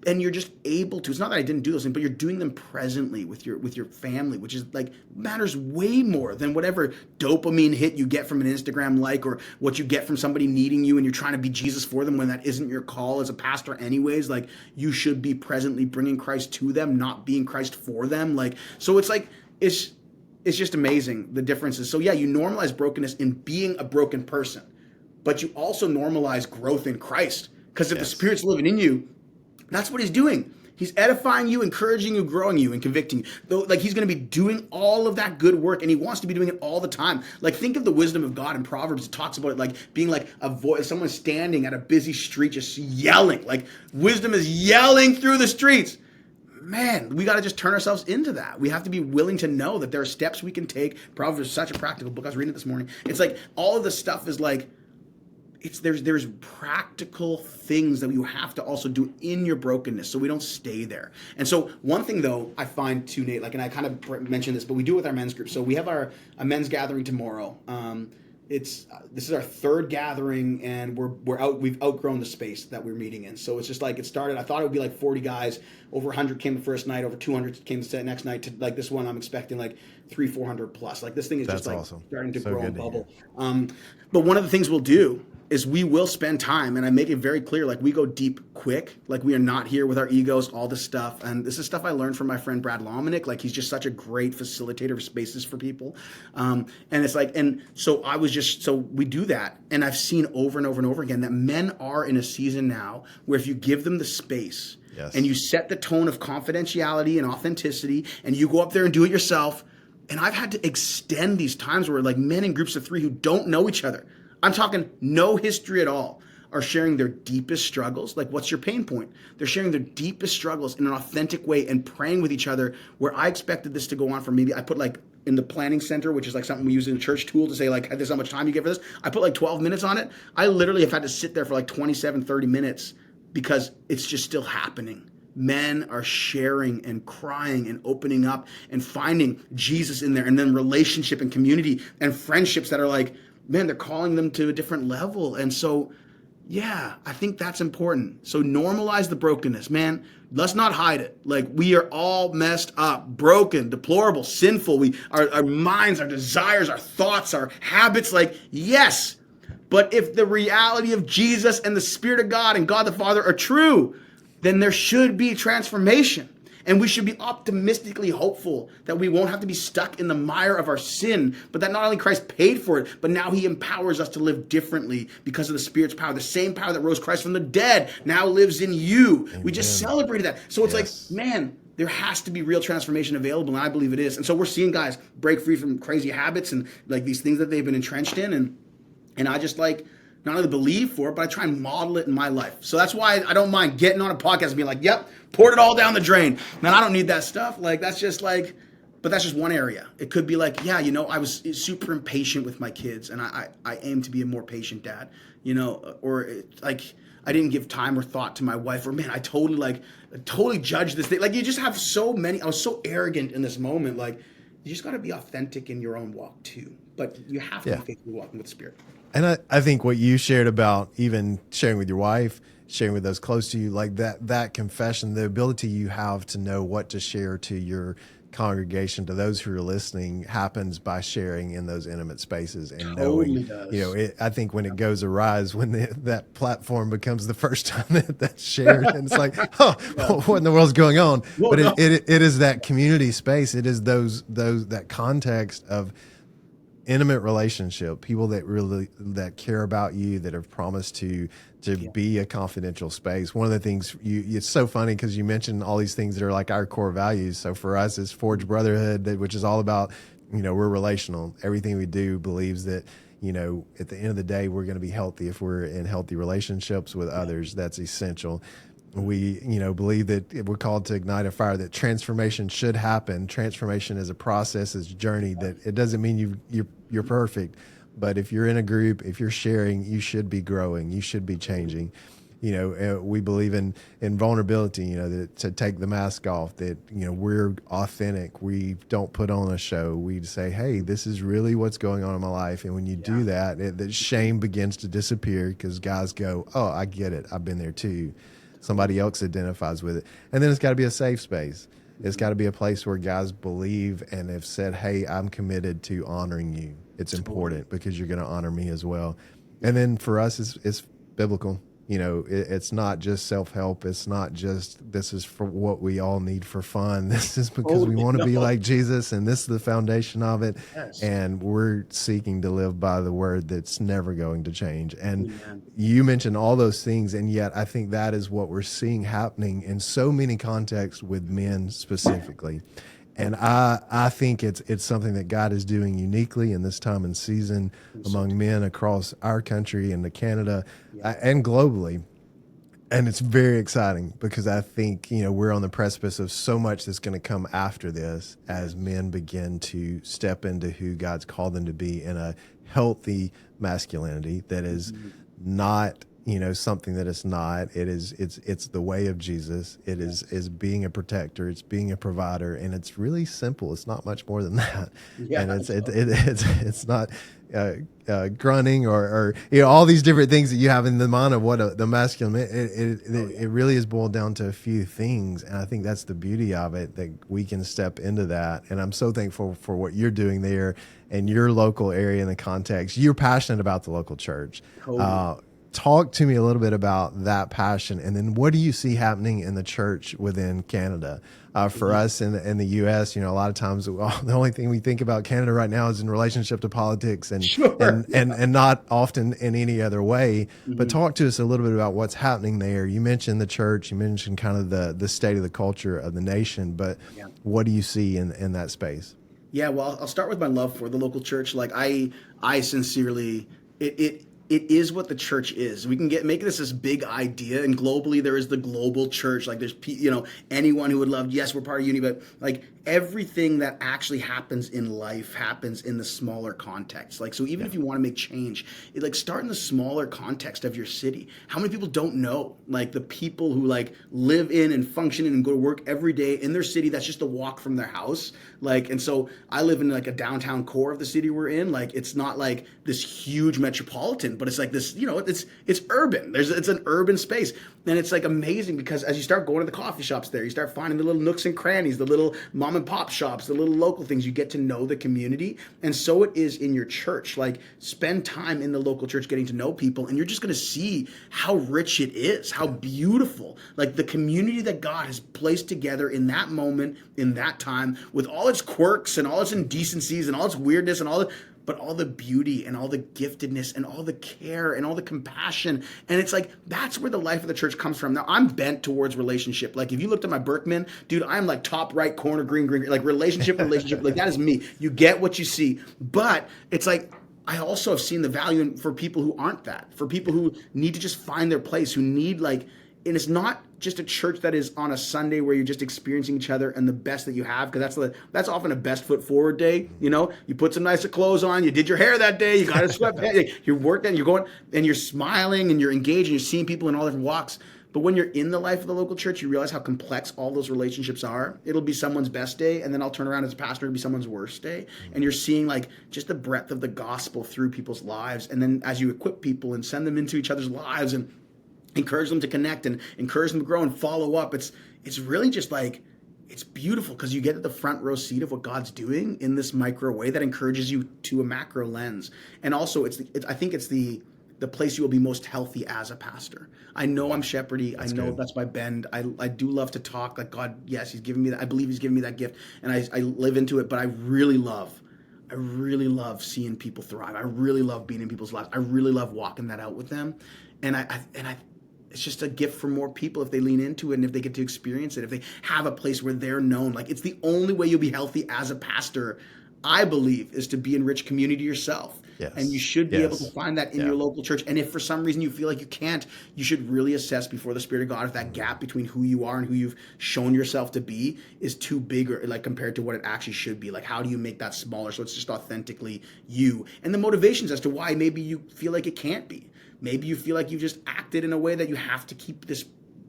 And you're just able to, it's not that I didn't do those things, but you're doing them presently with your family, which is like matters way more than whatever dopamine hit you get from an Instagram like, or what you get from somebody needing you and you're trying to be Jesus for them when that isn't your call as a pastor anyways. Like you should be presently bringing Christ to them, not being Christ for them. Like, so it's like, it's just amazing the differences. So yeah, you normalize brokenness in being a broken person, but you also normalize growth in Christ. Because if the Spirit's living in you, that's what he's doing. He's edifying you, encouraging you, growing you, and convicting you. Though, like he's going to be doing all of that good work, and he wants to be doing it all the time. Like think of the wisdom of God in Proverbs. It talks about it like being like a voice, someone standing at a busy street just yelling. Like wisdom is yelling through the streets. Man, we got to just turn ourselves into that. We have to be willing to know that there are steps we can take. Proverbs is such a practical book. I was reading it this morning. It's like all of this stuff is like, there's practical things that you have to also do in your brokenness so we don't stay there. And so one thing though I find too, Nate, like, and I kind of mentioned this, but we do it with our men's group. So we have a men's gathering tomorrow. This is our 3rd gathering, and we've outgrown the space that we're meeting in. So it's just like it started. I thought it would be like 40 guys. Over 100 came the first night. Over 200 came the next night. To like this one, I'm expecting like 300-400 plus. Like this thing is just like awesome. Starting to grow and bubble. But one of the things we'll do is we will spend time, and I make it very clear, like we go deep quick, like we are not here with our egos, all this stuff. And this is stuff I learned from my friend Brad Lomenick. Like he's just such a great facilitator of spaces for people. And it's like, and so we do that. And I've seen over and over and over again that men are in a season now where if you give them the space, yes, and you set the tone of confidentiality and authenticity, and you go up there and do it yourself. And I've had to extend these times where like men in groups of 3 who don't know each other, I'm talking no history at all, are sharing their deepest struggles. Like, what's your pain point? They're sharing their deepest struggles in an authentic way and praying with each other, where I expected this to go on for maybe, I put like in the planning center, which is like something we use in a church tool to say like, this is how much time you get for this. I put like 12 minutes on it. I literally have had to sit there for like 27, 30 minutes because it's just still happening. Men are sharing and crying and opening up and finding Jesus in there, and then relationship and community and friendships that are like, man, they're calling them to a different level. And so, yeah, I think that's important. So normalize the brokenness, man. Let's not hide it. Like, we are all messed up, broken, deplorable, sinful. Our minds, our desires, our thoughts, our habits, like, yes. But if the reality of Jesus and the Spirit of God and God the Father are true, then there should be transformation. And we should be optimistically hopeful that we won't have to be stuck in the mire of our sin, but that not only Christ paid for it, but now he empowers us to live differently because of the Spirit's power. The same power that rose Christ from the dead now lives in you. Amen. We just celebrated that. So it's like, man, there has to be real transformation available, and I believe it is. And so we're seeing guys break free from crazy habits and like these things that they've been entrenched in. And I just like, not only believe for it, but I try and model it in my life. So that's why I don't mind getting on a podcast and being like, yep, poured it all down the drain. Man, I don't need that stuff. Like, that's just like, but that's just one area. It could be like, yeah, I was super impatient with my kids, and I aim to be a more patient dad, or like I didn't give time or thought to my wife, or man, I totally judged this thing. Like, you just have so many, I was so arrogant in this moment. Like, you just got to be authentic in your own walk too. But you have to be faithfully walking with the Spirit. And I think what you shared about even sharing with your wife, sharing with those close to you, like that confession, the ability you have to know what to share to your congregation, to those who are listening, happens by sharing in those intimate spaces and knowing, I think when it goes awry is when that platform becomes the first time that's shared, and it's like, what in the world's going on? But it is that community space. It is that context of intimate relationship, people that care about you, that have promised to be a confidential space. One of the things it's so funny because you mentioned all these things that are like our core values. So for us, it's Forge Brotherhood, which is all about, we're relational. Everything we do believes that, at the end of the day, we're going to be healthy if we're in healthy relationships with others. That's essential. We, believe that we're called to ignite a fire, that transformation should happen. Transformation is a process, is a journey, that it doesn't mean you're perfect, but if you're in a group, if you're sharing, you should be growing, you should be changing. We believe in vulnerability, that to take the mask off, that, we're authentic. We don't put on a show. We say, hey, this is really what's going on in my life. And when you do that, that shame begins to disappear because guys go, oh, I get it. I've been there too. Somebody else identifies with it. And then it's got to be a safe space. It's got to be a place where guys believe and have said, hey, I'm committed to honoring you. It's important because you're going to honor me as well. And then for us, it's biblical. It's not just self-help. It's not just, this is for what we all need for fun. This is because we want to be like Jesus, and this is the foundation of it. Yes. And we're seeking to live by the word that's never going to change. And you mentioned all those things, and yet I think that is what we're seeing happening in so many contexts with men specifically. And I think it's something that God is doing uniquely in this time and season among men across our country and Canada and globally. And it's very exciting because I think, we're on the precipice of so much that's going to come after this as men begin to step into who God's called them to be in a healthy masculinity that is not something that it's not. It's the way of Jesus. It is being a protector. It's being a provider, and it's really simple. It's not much more than that. Yeah, And it's not grunting or all these different things that you have in the mind of what the masculine. It really is boiled down to a few things, and I think that's the beauty of it, that we can step into that. And I'm so thankful for what you're doing there in your local area and the context. You're passionate about the local church. Totally. Talk to me a little bit about that passion, and then what do you see happening in the church within Canada? For us in the U.S., a lot of times the only thing we think about Canada right now is in relationship to politics, and Sure. and not often in any other way. Mm-hmm. But talk to us a little bit about what's happening there. You mentioned the church, you mentioned kind of the state of the culture of the nation, but what do you see in that space? Yeah, well, I'll start with my love for the local church. Like I sincerely, it is what the church is. We can make this big idea, and globally there is the global church. Like there's anyone who would love, yes, we're part of Uni, but like everything that actually happens in life happens in the smaller context. Like, so even if you want to make change, start in the smaller context of your city. How many people don't know, like, the people who like live in and function in and go to work every day in their city? That's just a walk from their house. Like, and so I live in like a downtown core of the city we're in. Like, it's not like this huge metropolitan, but it's like this, it's urban. It's an urban space. And it's like amazing because as you start going to the coffee shops there, you start finding the little nooks and crannies, the little mom and pop shops, the little local things. You get to know the community. And so it is in your church. Like, spend time in the local church getting to know people, and you're just going to see how rich it is, how beautiful, like the community that God has placed together in that moment, in that time, with all its quirks and all its indecencies and all its weirdness and but all the beauty and all the giftedness and all the care and all the compassion. And it's like, that's where the life of the church comes from. Now, I'm bent towards relationship. Like, if you looked at my Berkman, dude, I'm like top right corner, green, like relationship, like that is me. You get what you see. But it's like, I also have seen the value for people who aren't that, for people who need to just find their place, who need and it's not just a church that is on a Sunday where you're just experiencing each other and the best that you have, because that's often a best foot forward day. You put some nicer clothes on, you did your hair that day, you got a sweatpants, you're working, you're going, and you're smiling and you're engaged and you're seeing people in all different walks. But when you're in the life of the local church, you realize how complex all those relationships are. It'll be someone's best day, and then I'll turn around as a pastor, it'll be someone's worst day. And you're seeing like just the breadth of the gospel through people's lives. And then as you equip people and send them into each other's lives and encourage them to connect and encourage them to grow and follow up, it's really just like, it's beautiful because you get at the front row seat of what God's doing in this micro way that encourages you to a macro lens. And also I think it's the place you will be most healthy as a pastor. I know I'm shepherdy. I know that's my bend. I do love to talk. Like, God, yes, he's given me that. I believe he's given me that gift, and I live into it. But I really love seeing people thrive. I really love being in people's lives. I really love walking that out with them. And I it's just a gift for more people if they lean into it and if they get to experience it, if they have a place where they're known. Like, it's the only way you'll be healthy as a pastor, I believe, is to be in rich community yourself. Yes. And you should be able to find that in your local church. And if for some reason you feel like you can't, you should really assess before the Spirit of God if that gap between who you are and who you've shown yourself to be is too big, or like compared to what it actually should be. Like, how do you make that smaller so it's just authentically you? And the motivations as to why maybe you feel like it can't be. Maybe you feel like you've just acted in a way that you have to keep this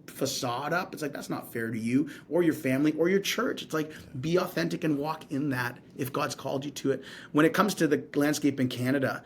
facade up. It's like, that's not fair to you or your family or your church. It's like, be authentic and walk in that if God's called you to it. When it comes to the landscape in Canada,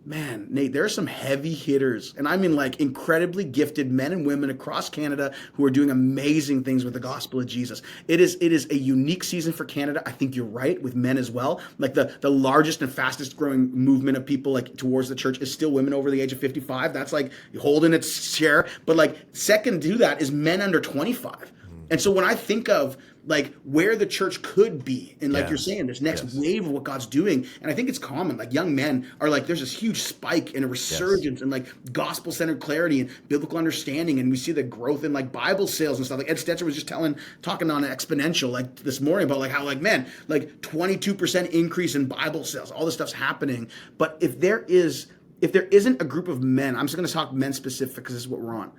man, Nate, there are some heavy hitters, and I mean like incredibly gifted men and women across Canada who are doing amazing things with the gospel of Jesus. It is a unique season for Canada. I think you're right, with men as well. Like the largest and fastest growing movement of people like towards the church is still women over the age of 55. That's like holding its share. But like second to that is men under 25. And so when I think of like where the church could be, and like you're saying, this next wave of what God's doing, and I think it's common, like young men are like, there's this huge spike and a resurgence and like gospel-centered clarity and biblical understanding, and we see the growth in like Bible sales and stuff. Like Ed Stetzer was just talking on Exponential like this morning about like how like, man, like 22% increase in Bible sales, all this stuff's happening. But if there isn't a group of men, I'm just going to talk men specific because this is what we're on.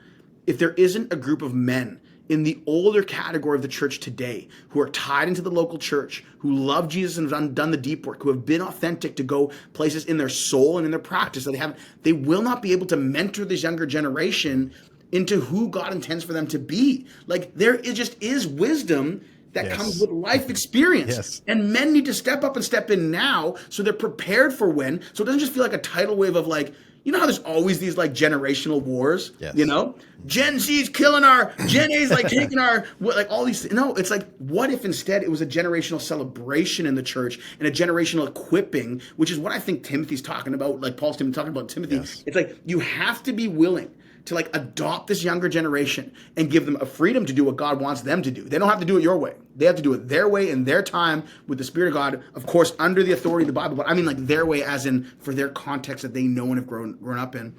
If there isn't a group of men in the older category of the church today, who are tied into the local church, who love Jesus and have done the deep work, who have been authentic to go places in their soul and in their practice that they will not be able to mentor this younger generation into who God intends for them to be. Like there just is wisdom that comes with life experience. Yes. And men need to step up and step in now so they're prepared for when. So it doesn't just feel like a tidal wave of like, you know how there's always these like generational wars, you know? Gen Z's killing Gen A's like taking like all these, no, it's like, what if instead it was a generational celebration in the church and a generational equipping, which is what I think Timothy's talking about, like Paul's talking about Timothy. Yes. It's like, you have to be willing to like adopt this younger generation and give them a freedom to do what God wants them to do. They don't have to do it your way. They have to do it their way in their time with the Spirit of God, of course, under the authority of the Bible. But I mean like their way as in for their context that they know and have grown up in.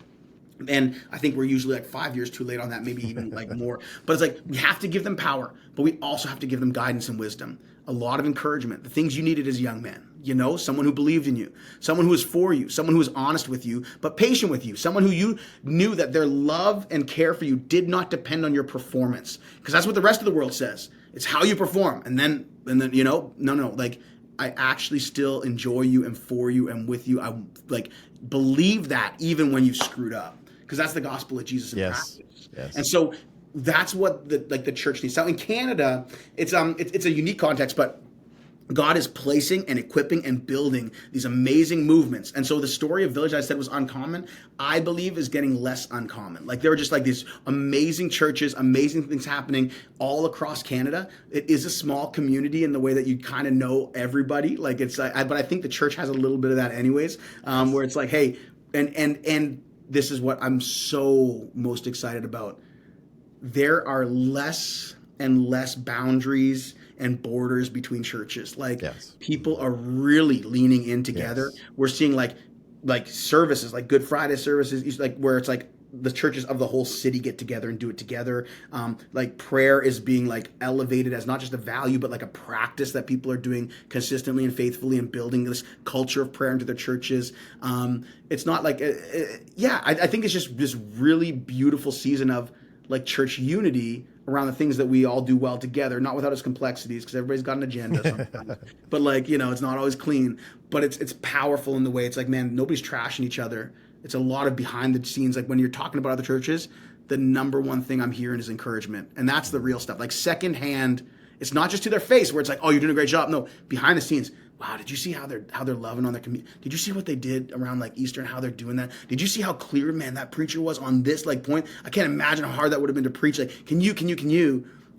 And I think we're usually like 5 years too late on that, maybe even like more. But it's like we have to give them power, but we also have to give them guidance and wisdom. A lot of encouragement, the things you needed as a young man. You know, someone who believed in you, someone who was for you, someone who was honest with you, but patient with you, someone who you knew that their love and care for you did not depend on your performance. Because that's what the rest of the world says. It's how you perform. And then, you know, no, like I actually still enjoy you and for you and with you. I like believe that even when you've screwed up. Because that's the gospel of Jesus in practice. Yes. And so that's what the church needs. So in Canada, it's a unique context, but God is placing and equipping and building these amazing movements. And so the story of Village I said was uncommon, I believe is getting less uncommon. Like there are just like these amazing churches, amazing things happening all across Canada. It is a small community in the way that you kind of know everybody. Like it's like, but I think the church has a little bit of that anyways, where it's like, hey, and this is what I'm so most excited about. There are less and less boundaries and borders between churches. Like people are really leaning in together. We're seeing like services, like Good Friday services, like where it's like the churches of the whole city get together and do it together. Like prayer is being like elevated as not just a value, but like a practice that people are doing consistently and faithfully and building this culture of prayer into their churches. It's not like, I think it's just this really beautiful season of like church unity around the things that we all do well together, not without its complexities, because everybody's got an agenda sometimes. But like, you know, it's not always clean, but it's powerful in the way it's like, man, nobody's trashing each other. It's a lot of behind the scenes. Like when you're talking about other churches, the number one thing I'm hearing is encouragement. And that's the real stuff. Like secondhand, it's not just to their face where it's like, oh, you're doing a great job. No, behind the scenes. Wow, did you see how they're loving on their community? Did you see what they did around like Easter and how they're doing that? Did you see how clear, man, that preacher was on this like point? I can't imagine how hard that would have been to preach. Like, can you?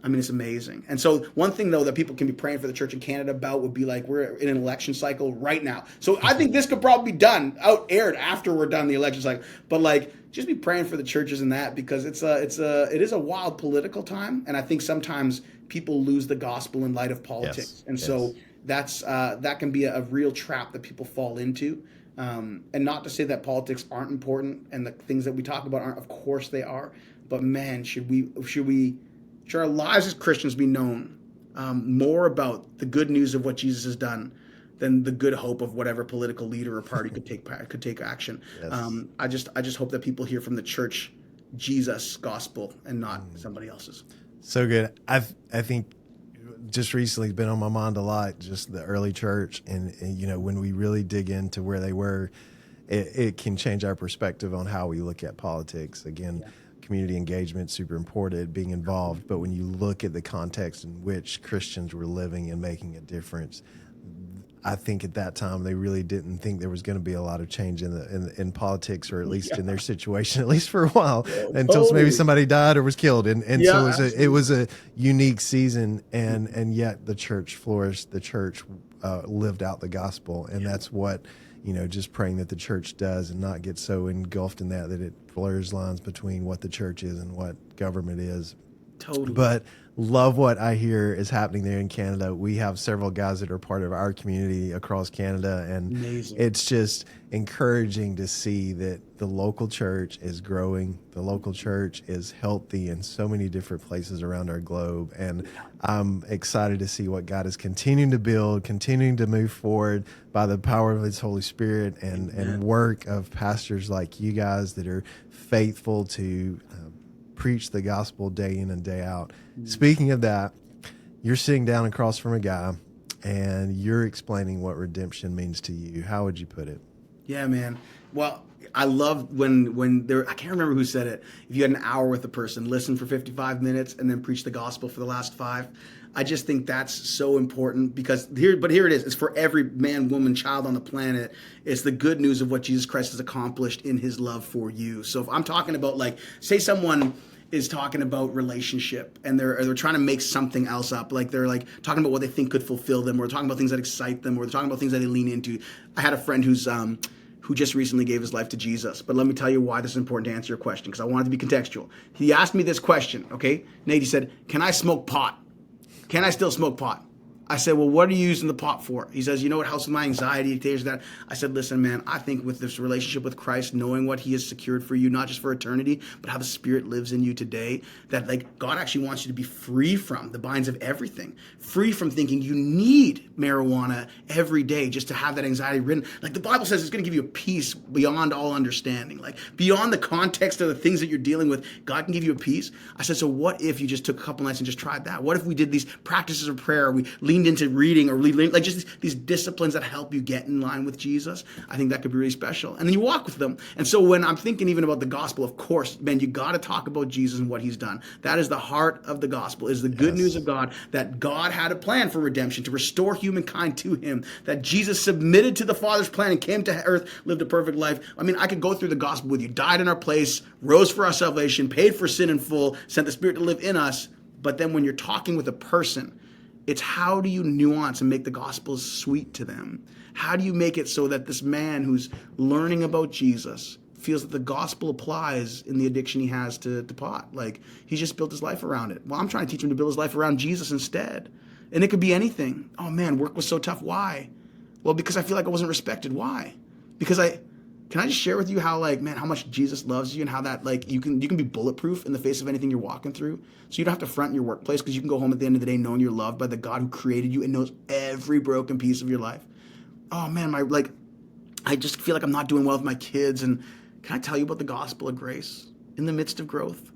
I mean, it's amazing. And so one thing though that people can be praying for the church in Canada about would be like, we're in an election cycle right now. So I think this could probably be aired after we're done the election cycle. But like, just be praying for the churches in that, because it is a wild political time. And I think sometimes people lose the gospel in light of politics. So that can be a real trap that people fall into. And not to say that politics aren't important and the things that we talk about aren't, of course they are. But man, should our lives as Christians be known more about the good news of what Jesus has done than the good hope of whatever political leader or party could take action. I just hope that people hear from the church Jesus gospel and not somebody else's. So good. I think just recently been on my mind a lot, just the early church, and you know, when we really dig into where they were, it can change our perspective on how we look at politics. Again, community engagement, super important, being involved. But when you look at the context in which Christians were living and making a difference, I think at that time they really didn't think there was going to be a lot of change in politics, or at least in their situation, at least for a while, until maybe somebody died or was killed. And so it was a unique season, and yet the church flourished. The church lived out the gospel, and that's what, you know, just praying that the church does, and not get so engulfed in that it blurs lines between what the church is and what government is. Totally. But love what I hear is happening there in Canada. We have several guys that are part of our community across Canada, and amazing. It's just encouraging to see that the local church is growing. The local church is healthy in so many different places around our globe, and I'm excited to see what God is continuing to build, continuing to move forward by the power of His Holy Spirit and work of pastors like you guys that are faithful to preach the gospel day in and day out. Speaking of that, you're sitting down across from a guy and you're explaining what redemption means to you. How would you put it? Yeah, man. Well, I love when there, I can't remember who said it. If you had an hour with a person, listen for 55 minutes and then preach the gospel for the last 5. I just think that's so important because here it is. It's for every man, woman, child on the planet. It's the good news of what Jesus Christ has accomplished in his love for you. So if I'm talking about, like, say someone is talking about relationship and they're trying to make something else up, like they're like talking about what they think could fulfill them, or talking about things that excite them, or they're talking about things that they lean into. I had a friend who just recently gave his life to Jesus. But let me tell you why this is important to answer your question, because I want it to be contextual. He asked me this question, okay? Nate, he said, can I smoke pot? Can I still smoke pot? I said, well, what are you using the pot for? He says, you know what helps with my anxiety, that. I said, listen, man, I think with this relationship with Christ, knowing what he has secured for you, not just for eternity, but how the Spirit lives in you today, that like God actually wants you to be free from the binds of everything, free from thinking you need marijuana every day just to have that anxiety ridden. Like the Bible says, it's going to give you a peace beyond all understanding, like beyond the context of the things that you're dealing with. God can give you a peace. I said, so what if you just took a couple nights and just tried that? What if we did these practices of prayer? We leaned into reading, or like just these disciplines that help you get in line with Jesus. I think that could be really special. And then you walk with them. And so when I'm thinking even about the gospel, of course, man, you got to talk about Jesus and what he's done. That is the heart of the gospel, is the good news of God, that God had a plan for redemption, to restore humankind to him, that Jesus submitted to the Father's plan and came to earth, lived a perfect life. I mean, I could go through the gospel with you. Died in our place, rose for our salvation, paid for sin in full, sent the Spirit to live in us. But then when you're talking with a person, it's how do you nuance and make the gospel sweet to them? How do you make it so that this man who's learning about Jesus feels that the gospel applies in the addiction he has to pot? Like, he's just built his life around it. Well, I'm trying to teach him to build his life around Jesus instead. And it could be anything. Oh man, work was so tough. Why? Well, because I feel like I wasn't respected. Why? Because can I just share with you how, like, man, how much Jesus loves you, and how that, like, you can be bulletproof in the face of anything you're walking through. So you don't have to front in your workplace, because you can go home at the end of the day knowing you're loved by the God who created you and knows every broken piece of your life. Oh man, I just feel like I'm not doing well with my kids. And can I tell you about the gospel of grace in the midst of growth?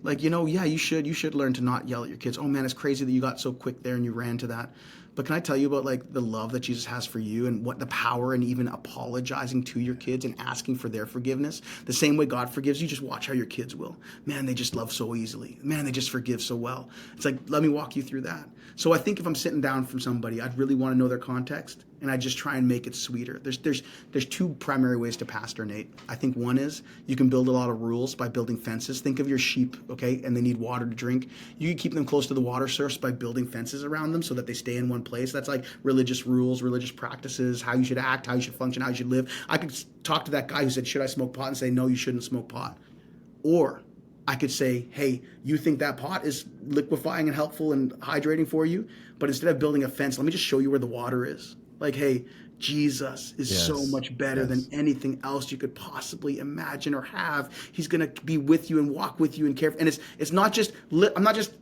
Like, yeah, you should learn to not yell at your kids. Oh man, it's crazy that you got so quick there and you ran to that. But can I tell you about, like, the love that Jesus has for you, and what the power in even apologizing to your kids and asking for their forgiveness? The same way God forgives you, just watch how your kids will. Man, they just love so easily. Man, they just forgive so well. It's like, let me walk you through that. So I think if I'm sitting down from somebody, I'd really want to know their context, and I just try and make it sweeter. There's 2 primary ways to pastor, Nate. I think one is you can build a lot of rules by building fences. Think of your sheep, okay, and they need water to drink. You can keep them close to the water source by building fences around them so that they stay in one place. That's like religious rules, religious practices, how you should act, how you should function, how you should live. I could talk to that guy who said, should I smoke pot? And say, no, you shouldn't smoke pot. Or I could say, hey, you think that pot is liquefying and helpful and hydrating for you? But instead of building a fence, let me just show you where the water is. Like, hey, Jesus is so much better than anything else you could possibly imagine or have. He's going to be with you and walk with you and care. And it's not just, I'm not just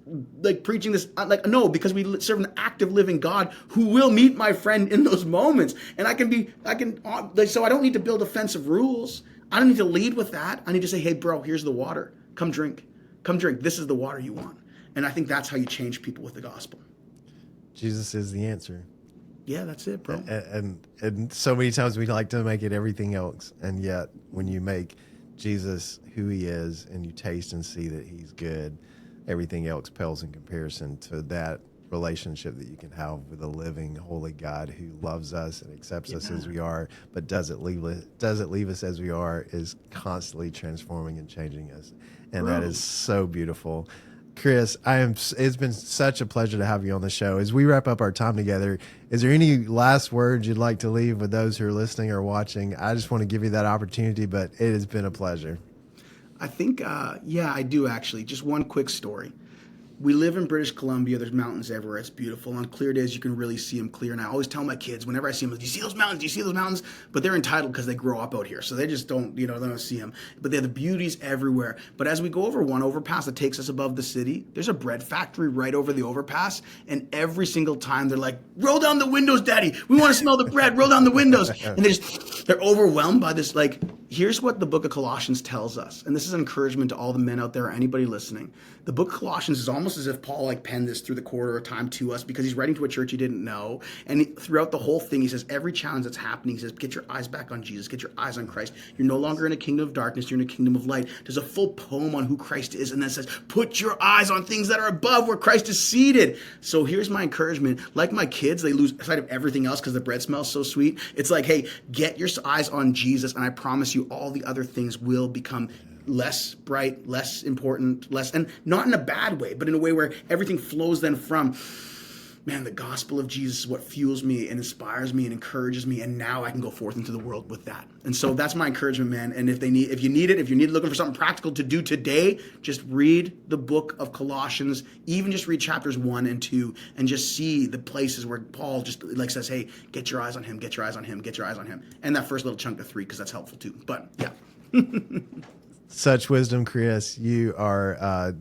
like preaching this, like, no, because we serve an active living God who will meet my friend in those moments. And so I don't need to build a fence of rules. I don't need to lead with that. I need to say, hey, bro, here's the water. Come drink. Come drink. This is the water you want. And I think that's how you change people with the gospel. Jesus is the answer. Yeah, that's it, bro. And so many times we like to make it everything else. And yet when you make Jesus who he is and you taste and see that he's good, everything else pales in comparison to that relationship that you can have with a living, holy God who loves us and accepts us as we are, but doesn't leave us as we are, is constantly transforming and changing us. And that is so beautiful. Chris, it's been such a pleasure to have you on the show. As we wrap up our time together, is there any last words you'd like to leave with those who are listening or watching? I just want to give you that opportunity, but it has been a pleasure. I think, I do actually. Just one quick story. We live in British Columbia. There's mountains everywhere. It's beautiful. On clear days, you can really see them clear. And I always tell my kids, whenever I see them, do you see those mountains? Do you see those mountains? But they're entitled because they grow up out here. So they just don't, they don't see them. But they're the beauties everywhere. But as we go over one overpass that takes us above the city, there's a bread factory right over the overpass. And every single time they're like, roll down the windows, Daddy. We want to smell the bread. Roll down the windows. And they're overwhelmed by this, like, Here's what the book of Colossians tells us, and this is an encouragement to all the men out there, anybody listening. The book of Colossians is almost as if Paul like penned this through the corridor of time to us, because he's writing to a church he didn't know. And throughout the whole thing, he says every challenge that's happening, he says, get your eyes back on Jesus, get your eyes on Christ. You're no longer in a kingdom of darkness, you're in a kingdom of light. There's a full poem on who Christ is, and then it says, put your eyes on things that are above where Christ is seated. So here's my encouragement. Like my kids, they lose sight of everything else because the bread smells so sweet. It's like, hey, get your eyes on Jesus, and I promise you all the other things will become less bright, less important, and not in a bad way, but in a way where everything flows then from, man, the gospel of Jesus is what fuels me and inspires me and encourages me, and now I can go forth into the world with that. And so that's my encouragement, man. And if you need looking for something practical to do today, just read the book of Colossians, even just read chapters 1 and 2, and just see the places where Paul just like says, hey, get your eyes on him, get your eyes on him, get your eyes on him. And that first little chunk of 3, because that's helpful too. But yeah. Such wisdom, Chris. You are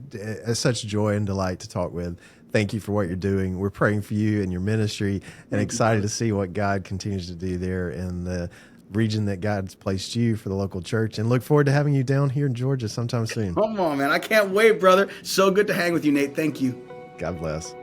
such joy and delight to talk with. Thank you for what you're doing. We're praying for you and your ministry, and excited to see what God continues to do there in the region that God's placed you for the local church, and look forward to having you down here in Georgia sometime soon. Come on, man. I can't wait, brother. So good to hang with you, Nate. Thank you. God bless.